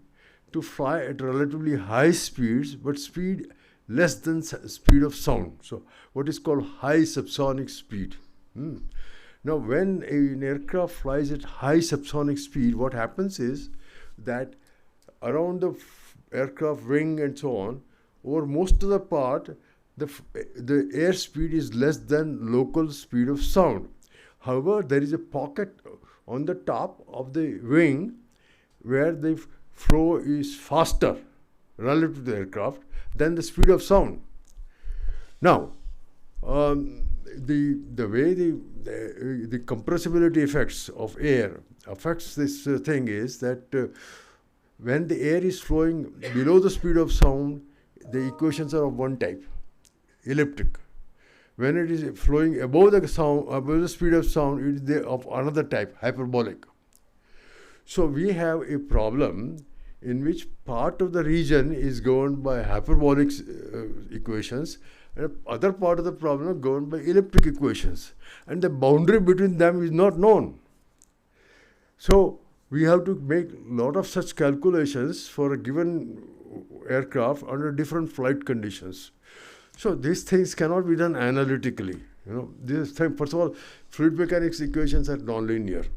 to fly at relatively high speeds, but speed less than speed of sound. So, what is called high subsonic speed. Now, when an aircraft flies at high subsonic speed, what happens is that around the aircraft wing and so on, over most of the part, the airspeed is less than local speed of sound. However, there is a pocket on the top of the wing where the flow is faster relative to the aircraft than the speed of sound. Now, the way the compressibility effects of air affects this thing is that when the air is flowing below the speed of sound, the equations are of one type, elliptic. When it is flowing above the speed of sound, it is of another type, hyperbolic. So we have a problem in which part of the region is governed by hyperbolic equations, and other part of the problem is governed by elliptic equations, and the boundary between them is not known. So we have to make a lot of such calculations for a given aircraft under different flight conditions. So these things cannot be done analytically. First of all, fluid mechanics equations are nonlinear.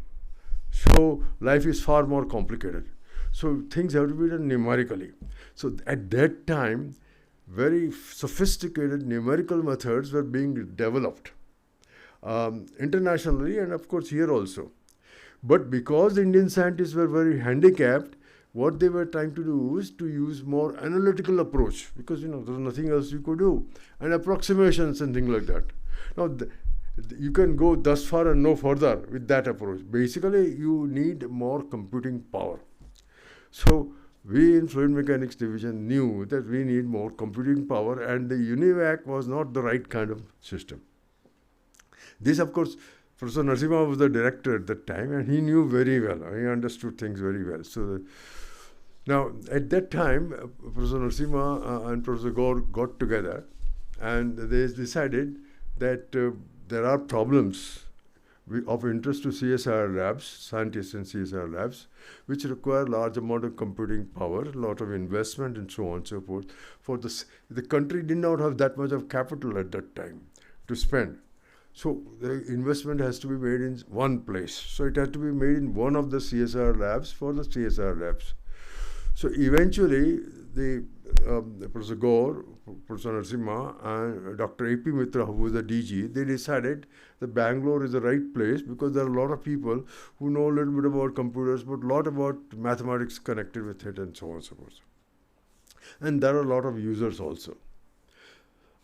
So life is far more complicated. So things have to be done numerically. So at that time, very sophisticated numerical methods were being developed internationally and of course here also. But because the Indian scientists were very handicapped, what they were trying to do is to use more analytical approach, because there was nothing else you could do, and approximations and things like that. Now you can go thus far and no further with that approach. Basically, you need more computing power. So we in fluid mechanics division knew that we need more computing power, and the UNIVAC was not the right kind of system. This, of course, Professor Narasimha was the director at that time, and he knew very well. He understood things very well. So now, at that time, Professor Narasimha and Professor Gaur got together, and they decided that there are problems of interest to CSIR labs, scientists in CSIR labs, which require large amount of computing power, a lot of investment, and so on and so forth. For the country did not have that much of capital at that time to spend. So the investment has to be made in one place. So it has to be made in one of the CSIR labs for the CSIR labs. So eventually, Professor Gaur, Professor Narasimha, and Dr. A.P. Mitra, who was the DG, they decided that Bangalore is the right place because there are a lot of people who know a little bit about computers, but a lot about mathematics connected with it and so on and so forth. And there are a lot of users also.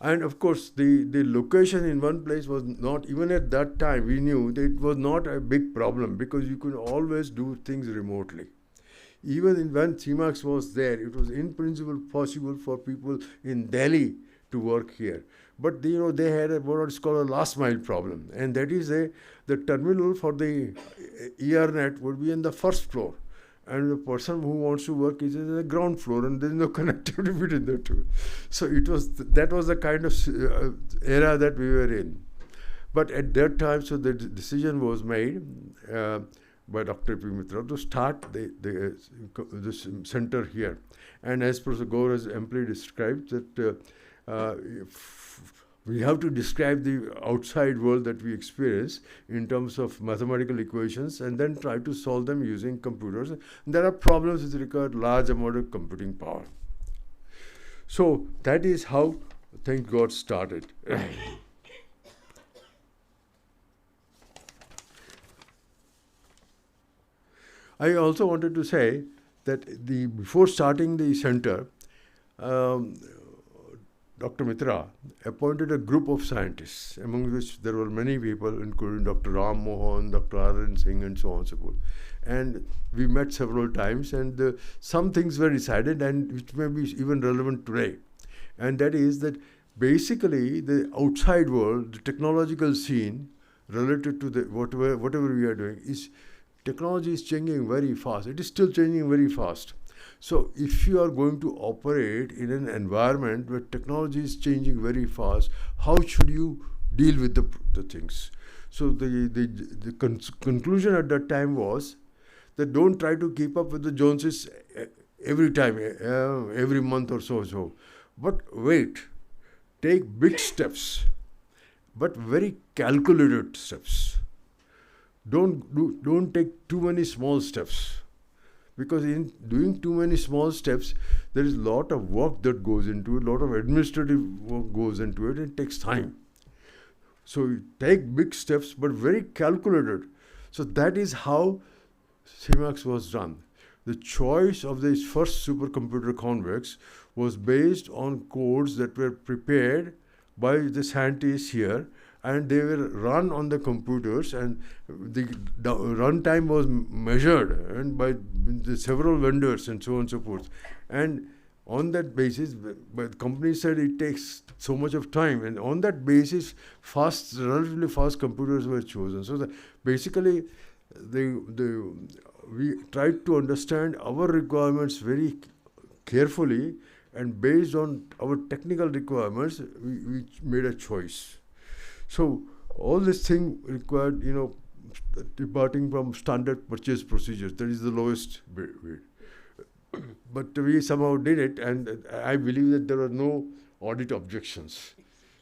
And of course, the location in one place was not, even at that time, we knew that it was not a big problem because you could always do things remotely. Even when C-MMACS was there, it was in principle possible for people in Delhi to work here. But they had what is called a last mile problem, and that is the terminal for the ERNet would be in the first floor, and the person who wants to work is in the ground floor, and there is no connectivity between the two. So that was the kind of era that we were in. But at that time, so the decision was made by Dr. P. Mitra to start this center here. And as Professor Gaur has amply described, that we have to describe the outside world that we experience in terms of mathematical equations and then try to solve them using computers. And there are problems which require large amount of computing power. So that is how things got started. I also wanted to say that before starting the center, Dr. Mitra appointed a group of scientists, among which there were many people, including Dr. Ram Mohan, Dr. Arun Singh, and so on and so forth. And we met several times, and some things were decided, and which may be even relevant today. And that is that basically the outside world, the technological scene related to the whatever we are doing, is technology is changing very fast. It is still changing very fast. So if you are going to operate in an environment where technology is changing very fast, how should you deal with the things? So the conclusion at that time was that don't try to keep up with the Joneses every time, every month or so. But wait, take big steps, but very calculated steps. Don't take too many small steps, because in doing too many small steps, there is a lot of work that goes into it, a lot of administrative work goes into it, and it takes time. So you take big steps, but very calculated. So that is how C-MMACS was done. The choice of this first supercomputer convex was based on codes that were prepared by the scientists here, and they were run on the computers, and the runtime was measured and by the several vendors and so on and so forth. And on that basis, but the company said it takes so much of time, and on that basis, relatively fast computers were chosen. So basically, we tried to understand our requirements very carefully, and based on our technical requirements, we made a choice. So all this thing required, departing from standard purchase procedures. That is the lowest way. But we somehow did it, and I believe that there were no audit objections.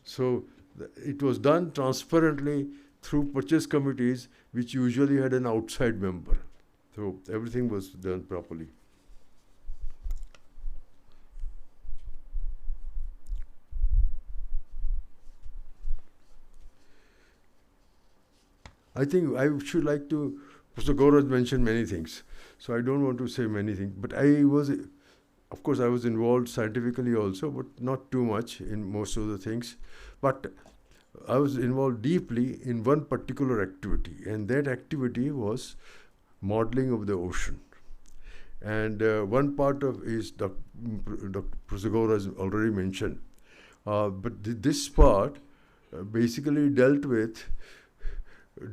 So it was done transparently through purchase committees, which usually had an outside member. So everything was done properly. I think I should like to, Professor Gaur has mentioned many things, so I don't want to say many things, but of course I was involved scientifically also, but not too much in most of the things. But I was involved deeply in one particular activity, and that activity was modeling of the ocean. And one part of is Dr. Professor Gaur has already mentioned. But this part basically dealt with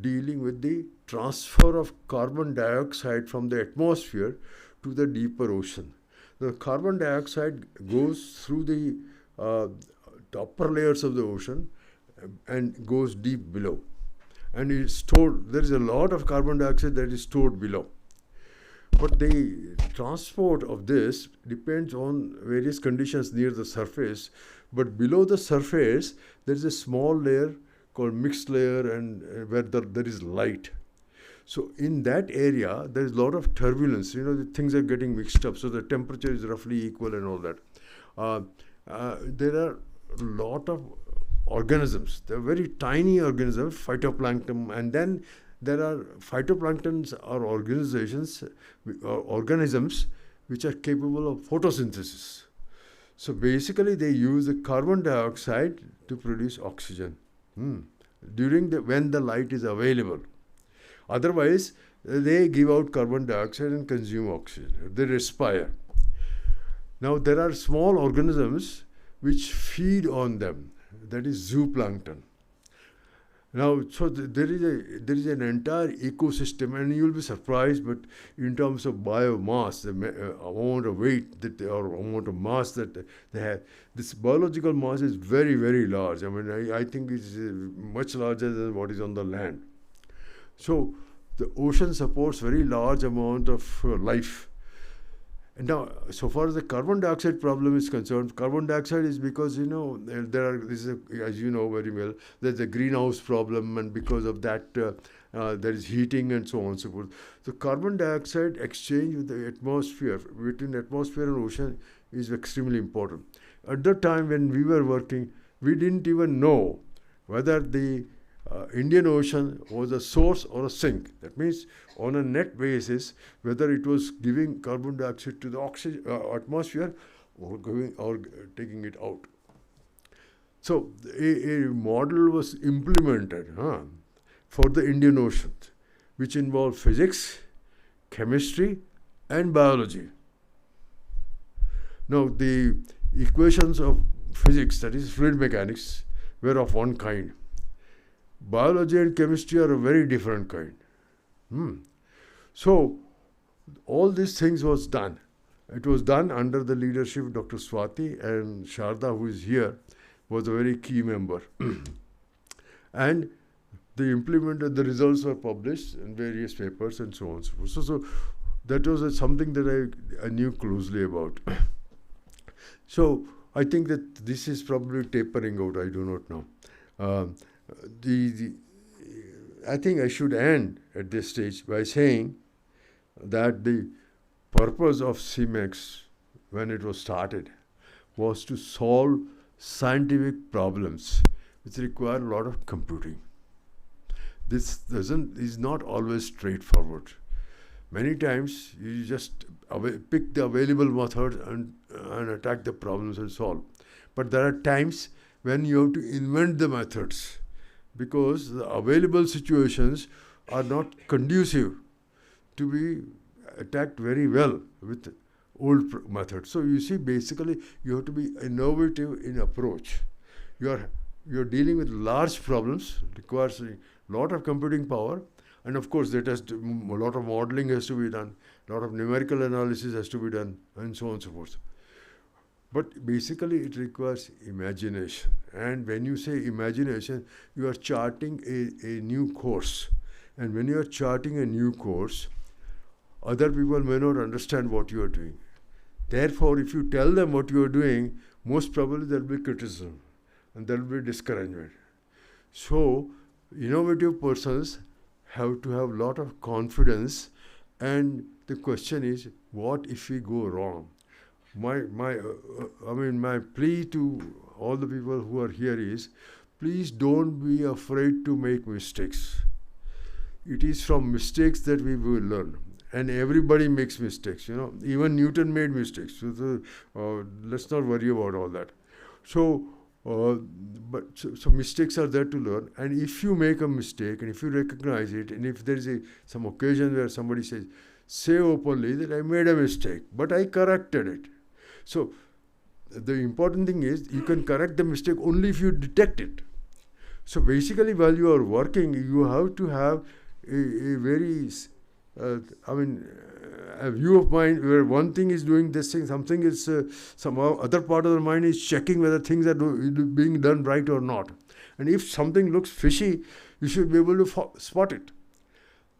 dealing with the transfer of carbon dioxide from the atmosphere to the deeper ocean. The carbon dioxide goes through the upper layers of the ocean and goes deep below. And it's stored, there is a lot of carbon dioxide that is stored below. But the transport of this depends on various conditions near the surface. But below the surface, there is a small layer called mixed layer, and where there is light. So in that area, there is a lot of turbulence. The things are getting mixed up, so the temperature is roughly equal and all that. There are a lot of organisms. They're very tiny organisms, phytoplankton, and then there are phytoplanktons or organisms which are capable of photosynthesis. So basically, they use the carbon dioxide to produce oxygen when the light is available. Otherwise, they give out carbon dioxide and consume oxygen. They respire. Now, there are small organisms which feed on them. That is zooplankton. Now, so there is an entire ecosystem, and you will be surprised, but in terms of biomass, the amount of weight or amount of mass that they have, this biological mass is very, very large. I mean, I think it's much larger than what is on the land. So the ocean supports very large amount of life. And now, so far as the carbon dioxide problem is concerned, carbon dioxide is because, as you know very well, there's a greenhouse problem, and because of that, there is heating and so on and so forth. So carbon dioxide exchange with the atmosphere, between atmosphere and ocean, is extremely important. At the time when we were working, we didn't even know whether the Indian Ocean was a source or a sink. That means on a net basis, whether it was giving carbon dioxide to the atmosphere or taking it out. So a model was implemented for the Indian Ocean, which involved physics, chemistry, and biology. Now the equations of physics, that is fluid mechanics, were of one kind. Biology and chemistry are a very different kind. So, all these things was done. It was done under the leadership of Dr. Swati, and Sharda, who is here, was a very key member. And they implemented, the results were published in various papers and so on and so forth. So that was something that I knew closely about. So I think that this is probably tapering out, I do not know. I think I should end at this stage by saying that the purpose of C-MMACS, when it was started, was to solve scientific problems which require a lot of computing. This is not always straightforward. Many times you just pick the available method and attack the problems and solve. But there are times when you have to invent the methods, because the available situations are not conducive to be attacked very well with old methods. So you see, basically you have to be innovative in approach. You're dealing with large problems, requires a lot of computing power, and of course that has to, a lot of modeling has to be done, a lot of numerical analysis has to be done, and so on and so forth. But basically it requires imagination. And when you say imagination, you are charting a new course. And when you are charting a new course, other people may not understand what you are doing. Therefore, if you tell them what you are doing, most probably there will be criticism and there will be discouragement. So, innovative persons have to have a lot of confidence, and the question is, what if we go wrong? My plea to all the people who are here is, please don't be afraid to make mistakes. It is from mistakes that we will learn. And everybody makes mistakes, Even Newton made mistakes. So let's not worry about all that. So mistakes are there to learn. And if you make a mistake, and if you recognize it, and if there is some occasion where somebody says, say openly that I made a mistake, but I corrected it. So the important thing is, you can correct the mistake only if you detect it. So basically, while you are working, you have to have a very a view of mind where one thing is doing this thing, something is somehow other part of the mind is checking whether things are being done right or not. And if something looks fishy, you should be able to spot it.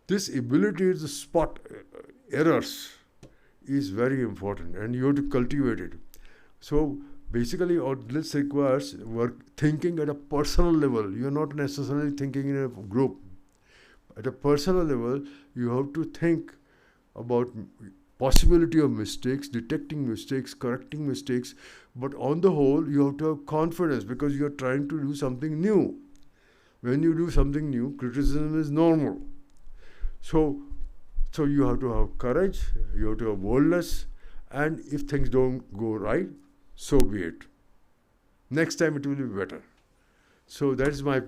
This ability to spot errors is very important, and you have to cultivate it. So basically, all this requires thinking at a personal level. You are not necessarily thinking in a group. At a personal level, you have to think about possibility of mistakes, detecting mistakes, correcting mistakes. But on the whole, you have to have confidence, because you are trying to do something new. When you do something new, criticism is normal. So you have to have courage, you have to have boldness, and if things don't go right, so be it. Next time it will be better. So that is my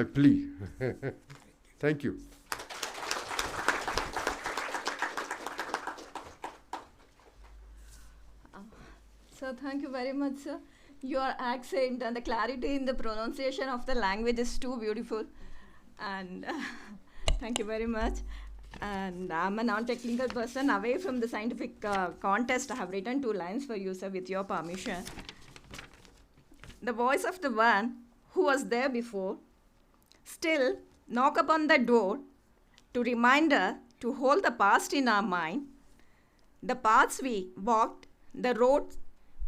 plea. Thank you. So thank you very much, sir. Your accent and the clarity in the pronunciation of the language is too beautiful. And thank you very much. And I'm a non-technical person. Away from the scientific contest, I have written 2 lines for you, sir, with your permission. The voice of the one who was there before still knock upon the door to remind us to hold the past in our mind, the paths we walked, the roads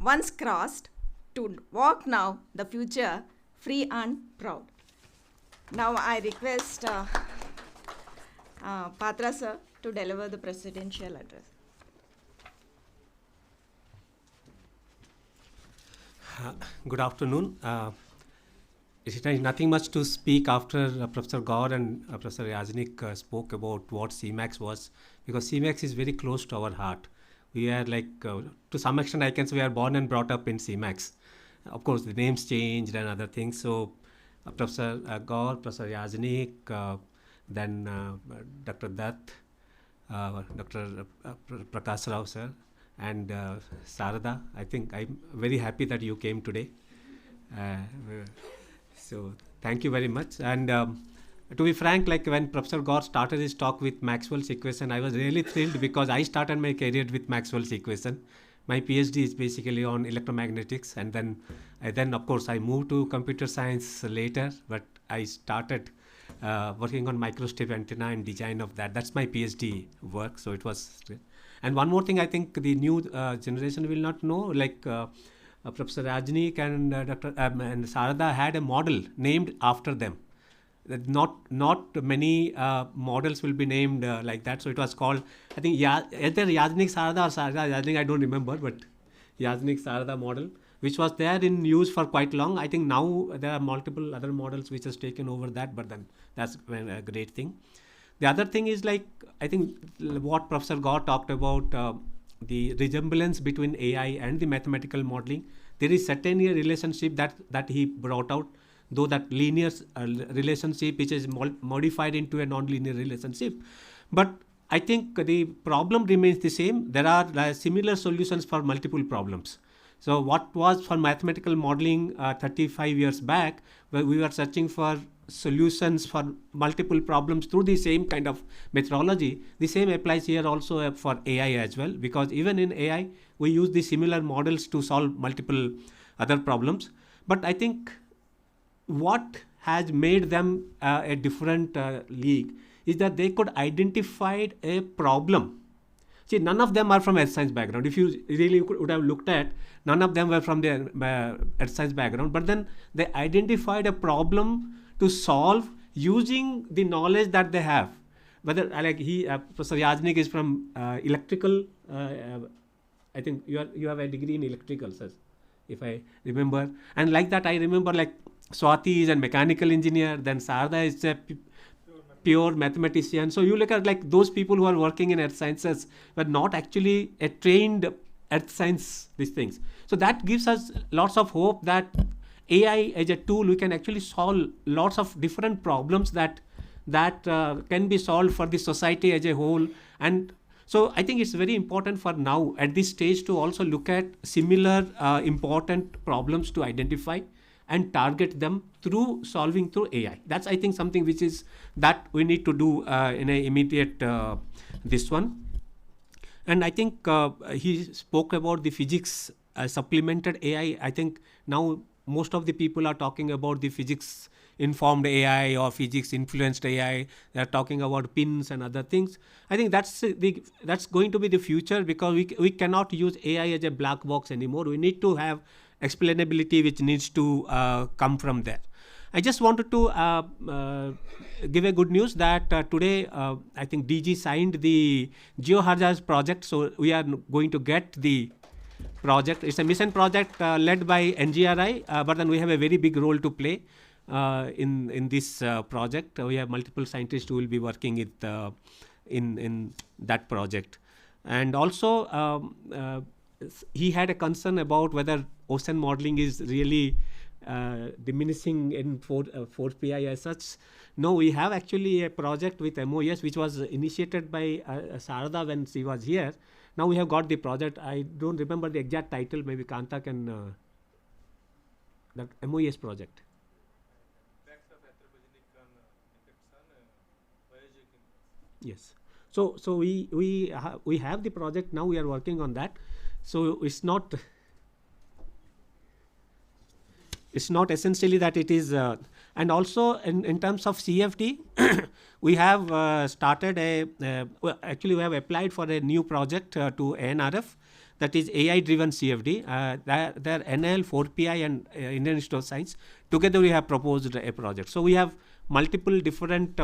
once crossed, to walk now the future free and proud. Now I request Patra sir to deliver the presidential address. Good afternoon. It is nothing much to speak after Professor Gaur and Professor Yajnik spoke about what C-MMACS was, because C-MMACS is very close to our heart. We are to some extent, I can say we are born and brought up in C-MMACS. Of course, the names changed and other things. So, Professor Gaur, Professor Yajnik, then Dr. Dutt, Dr. Prakash Rao sir, and Sarada. I think I'm very happy that you came today. So thank you very much. And to be frank, like when Professor Gaur started his talk with Maxwell's equation, I was really thrilled because I started my career with Maxwell's equation. My PhD is basically on electromagnetics, and then of course I moved to computer science later, but I started working on microstrip antenna and design of that. That's my PhD work, so it was. And one more thing, I think the new generation will not know, like Professor Yajnik and Dr. And Sarada had a model named after them. Not many models will be named like that. So it was called, I think, either Yajnik Sarada or Sarada Yajnik, I don't remember, but Yajnik Sarada model, which was there in use for quite long. I think now there are multiple other models which has taken over that, but then that's a great thing. The other thing is, like, I think what Professor Gaur talked about, the resemblance between AI and the mathematical modeling. There is certainly a relationship that he brought out, though that linear relationship which is modified into a non-linear relationship. But I think the problem remains the same. There are similar solutions for multiple problems. So what was for mathematical modeling 35 years back, where we were searching for solutions for multiple problems through the same kind of methodology, the same applies here also for AI as well, because even in AI we use the similar models to solve multiple other problems. But I think what has made them a different league is that they could identify a problem. See, none of them are from earth science background. If you really would have looked at, none of them were from the earth science background, but then they identified a problem to solve using the knowledge that they have. Whether like Professor Yajnik is from electrical, I think you have a degree in electrical, sir, if I remember. And like that, I remember like Swati is a mechanical engineer, then Sarada is a pure mathematician. So you look at like those people who are working in earth sciences but not actually a trained earth science, these things. So that gives us lots of hope that AI as a tool, we can actually solve lots of different problems that can be solved for the society as a whole. And so I think it's very important for now at this stage to also look at similar important problems to identify and target them through solving through AI. That's, I think, something which is that we need to do in a immediate this one. And I think he spoke about the physics supplemented AI. I think now most of the people are talking about the physics informed AI or physics influenced AI. They are talking about pins and other things. I think that's going to be the future, because we cannot use AI as a black box anymore. We need to have explainability which needs to come from there. I just wanted to give a good news that today I think DG signed the GeoHazards project. So we are going to get the project. It's a mission project led by NGRI, but then we have a very big role to play in this project. We have multiple scientists who will be working with in that project. And also he had a concern about whether ocean modeling is really diminishing in 4PI as such. No, we have actually a project with MOS which was initiated by Sarada when she was here. Now we have got the project. I don't remember the exact title. Maybe Kanta can. That MOS project. Yes. So we have the project now. We are working on that. So it's not essentially that it is. And also in terms of CFD, we have started actually we have applied for a new project to NRF, that is AI driven CFD. They're NL, 4PI and Indian Institute of Science. Together we have proposed a project. So we have multiple different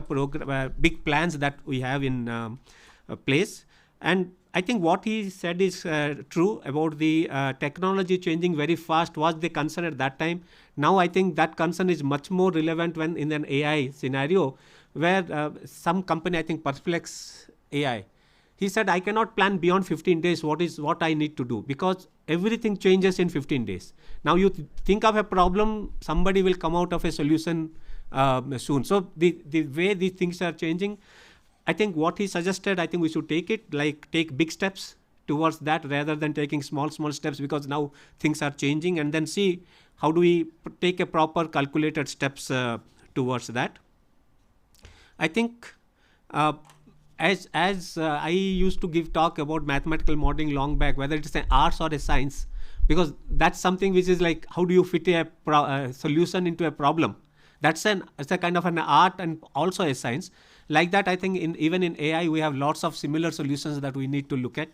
big plans that we have in place. And I think what he said is true about the technology changing very fast was the concern at that time. Now I think that concern is much more relevant when in an AI scenario where some company, I think Perplex AI, he said, I cannot plan beyond 15 days what I need to do, because everything changes in 15 days. Now you think of a problem, somebody will come out of a solution soon. So the way these things are changing, I think what he suggested, I think we should take it, like take big steps, towards that rather than taking small steps, because now things are changing, and then see how do we take a proper calculated steps towards that. I think as I used to give talk about mathematical modeling long back, whether it's an arts or a science, because that's something which is like, how do you fit a solution into a problem? It's a kind of an art and also a science. Like that, I think even in AI, we have lots of similar solutions that we need to look at.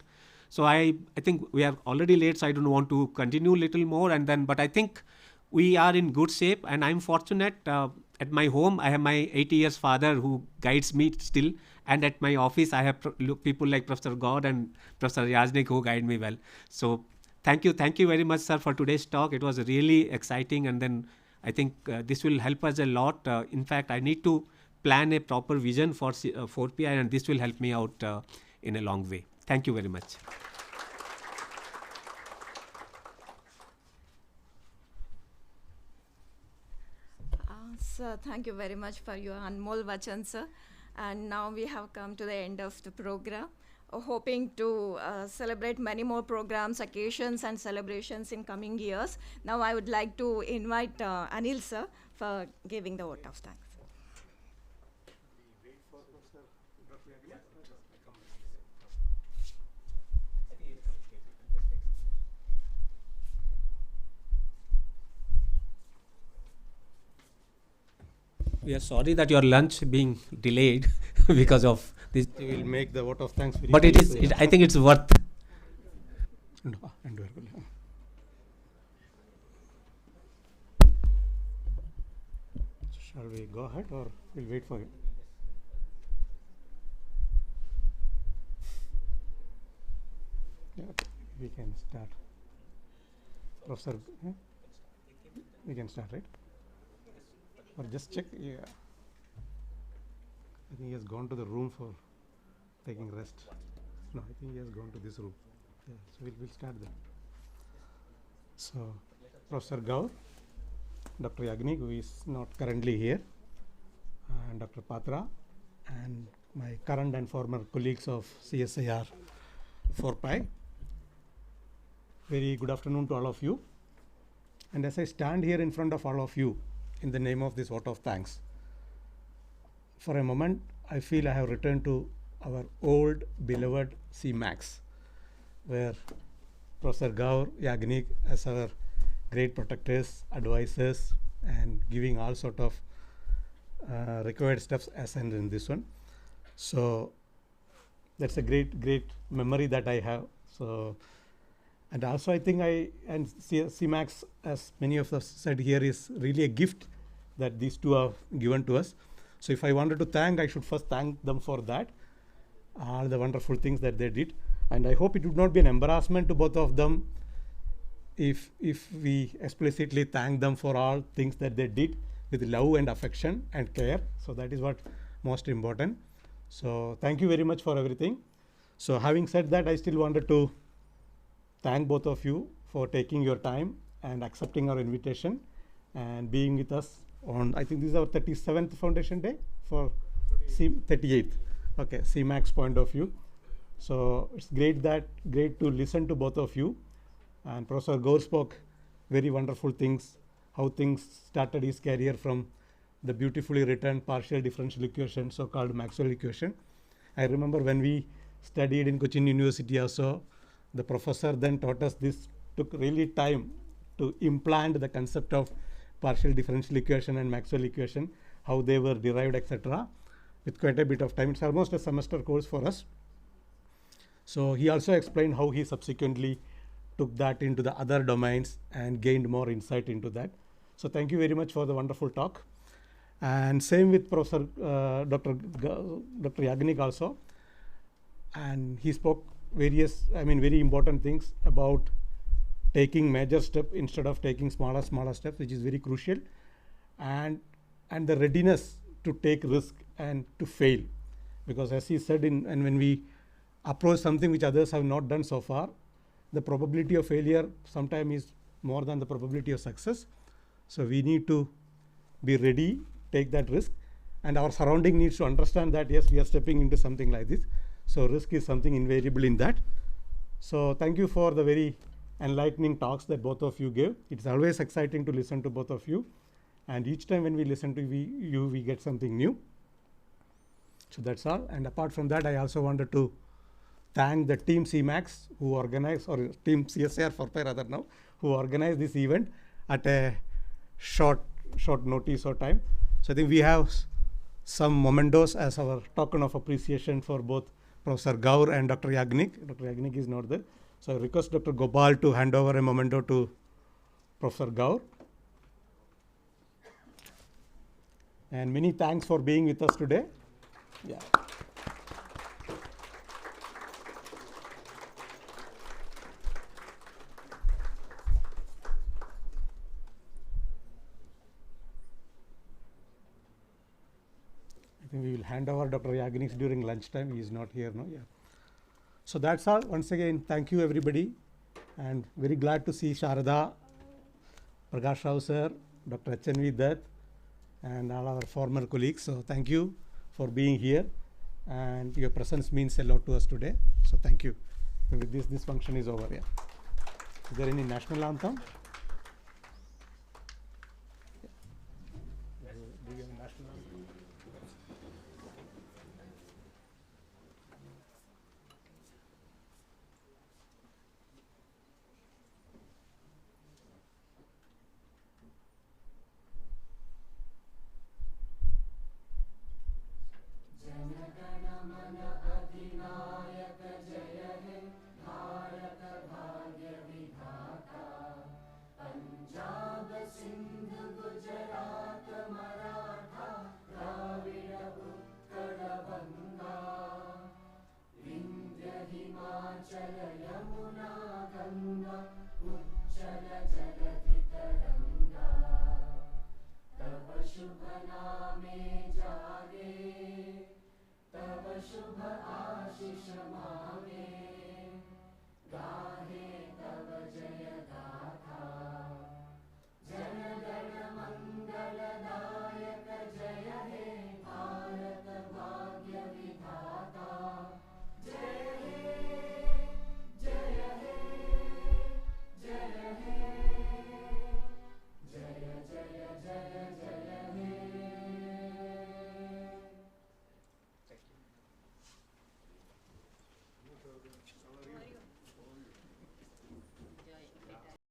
So I think we are already late, so I don't want to continue a little more. But I think we are in good shape, and I'm fortunate. At my home, I have my 80 years father who guides me still. And at my office, I have people like Professor Gaur and Professor Yajnik who guide me well. So thank you very much, sir, for today's talk. It was really exciting, and then I think this will help us a lot. In fact, I need to plan a proper vision for 4PI, and this will help me out in a long way. Thank you very much. Sir, thank you very much for your Anmol Vachan, sir. And now we have come to the end of the program, hoping to celebrate many more programs, occasions, and celebrations in coming years. Now I would like to invite Anil, sir, for giving the vote of thanks. We are sorry that your lunch being delayed because of this. We will make the vote of thanks. But I think it's worth. Shall we go ahead or we'll wait for you? Yeah, we can start. Professor, we can start, right? Or just check, yeah. I think he has gone to the room for taking rest. No, I think he has gone to this room. Yeah, so we'll start then. So, Professor Gaur, Dr. Yajnik, who is not currently here, and Dr. Patra, and my current and former colleagues of CSIR 4PI. Very good afternoon to all of you. And as I stand here in front of all of you, in the name of this vote of thanks, for a moment I feel I have returned to our old beloved C-MMACS, where Professor Gaur, Yajnik as our great protectors, advisors, and giving all sort of required steps as and in this one. So that's a great memory that I have. So, and also I think C-MMACS, as many of us said here, is really a gift that these two have given to us. So if I wanted to thank, I should first thank them for that, all the wonderful things that they did. And I hope it would not be an embarrassment to both of them if we explicitly thank them for all things that they did with love and affection and care. So that is what most important. So thank you very much for everything. So having said that, I still wanted to thank both of you for taking your time and accepting our invitation and being with us on, I think this is our 37th Foundation Day for 38th. Okay, C-MMACS point of view. So it's great to listen to both of you. And Professor Gaur spoke very wonderful things, how things started his career from the beautifully written partial differential equation, so-called Maxwell equation. I remember when we studied in Cochin University also, the professor then taught us this, took really time to implant the concept of partial differential equation and Maxwell equation, how they were derived, etc. with quite a bit of time. It's almost a semester course for us. So he also explained how he subsequently took that into the other domains and gained more insight into that. So thank you very much for the wonderful talk. And same with Professor Dr. Yajnik also. And he spoke very important things about taking major step instead of taking smaller steps, which is very crucial, and the readiness to take risk and to fail, because as he said, and when we approach something which others have not done so far, the probability of failure sometimes is more than the probability of success. So we need to be ready, take that risk, and our surrounding needs to understand that yes, we are stepping into something like this. So risk is something invariable in that. So thank you for the very enlightening talks that both of you gave. It's always exciting to listen to both of you, and each time when we listen to you, we get something new. So that's all. And apart from that, I also wanted to thank the team C-MMACS who organized, or team CSR for rather now, who organized this event at a short notice or time. So I think we have some mementos as our token of appreciation for both Professor Gaur and Dr. Yajnik. Dr. Yajnik is not there. So I request Dr. Gopal to hand over a memento to Professor Gaur. And many thanks for being with us today. Yeah. I think we will hand over Dr. Yajnik during lunchtime. He is not here now. Yeah. So that's all. Once again, thank you everybody, and very glad to see Sharada, Prakash Rao sir, Dr. HNV Dutt, and all our former colleagues. So thank you for being here, and your presence means a lot to us today. So thank you. And with this function is over. Yeah. Is there any national anthem? Do you have a national anthem? Shubh Ashish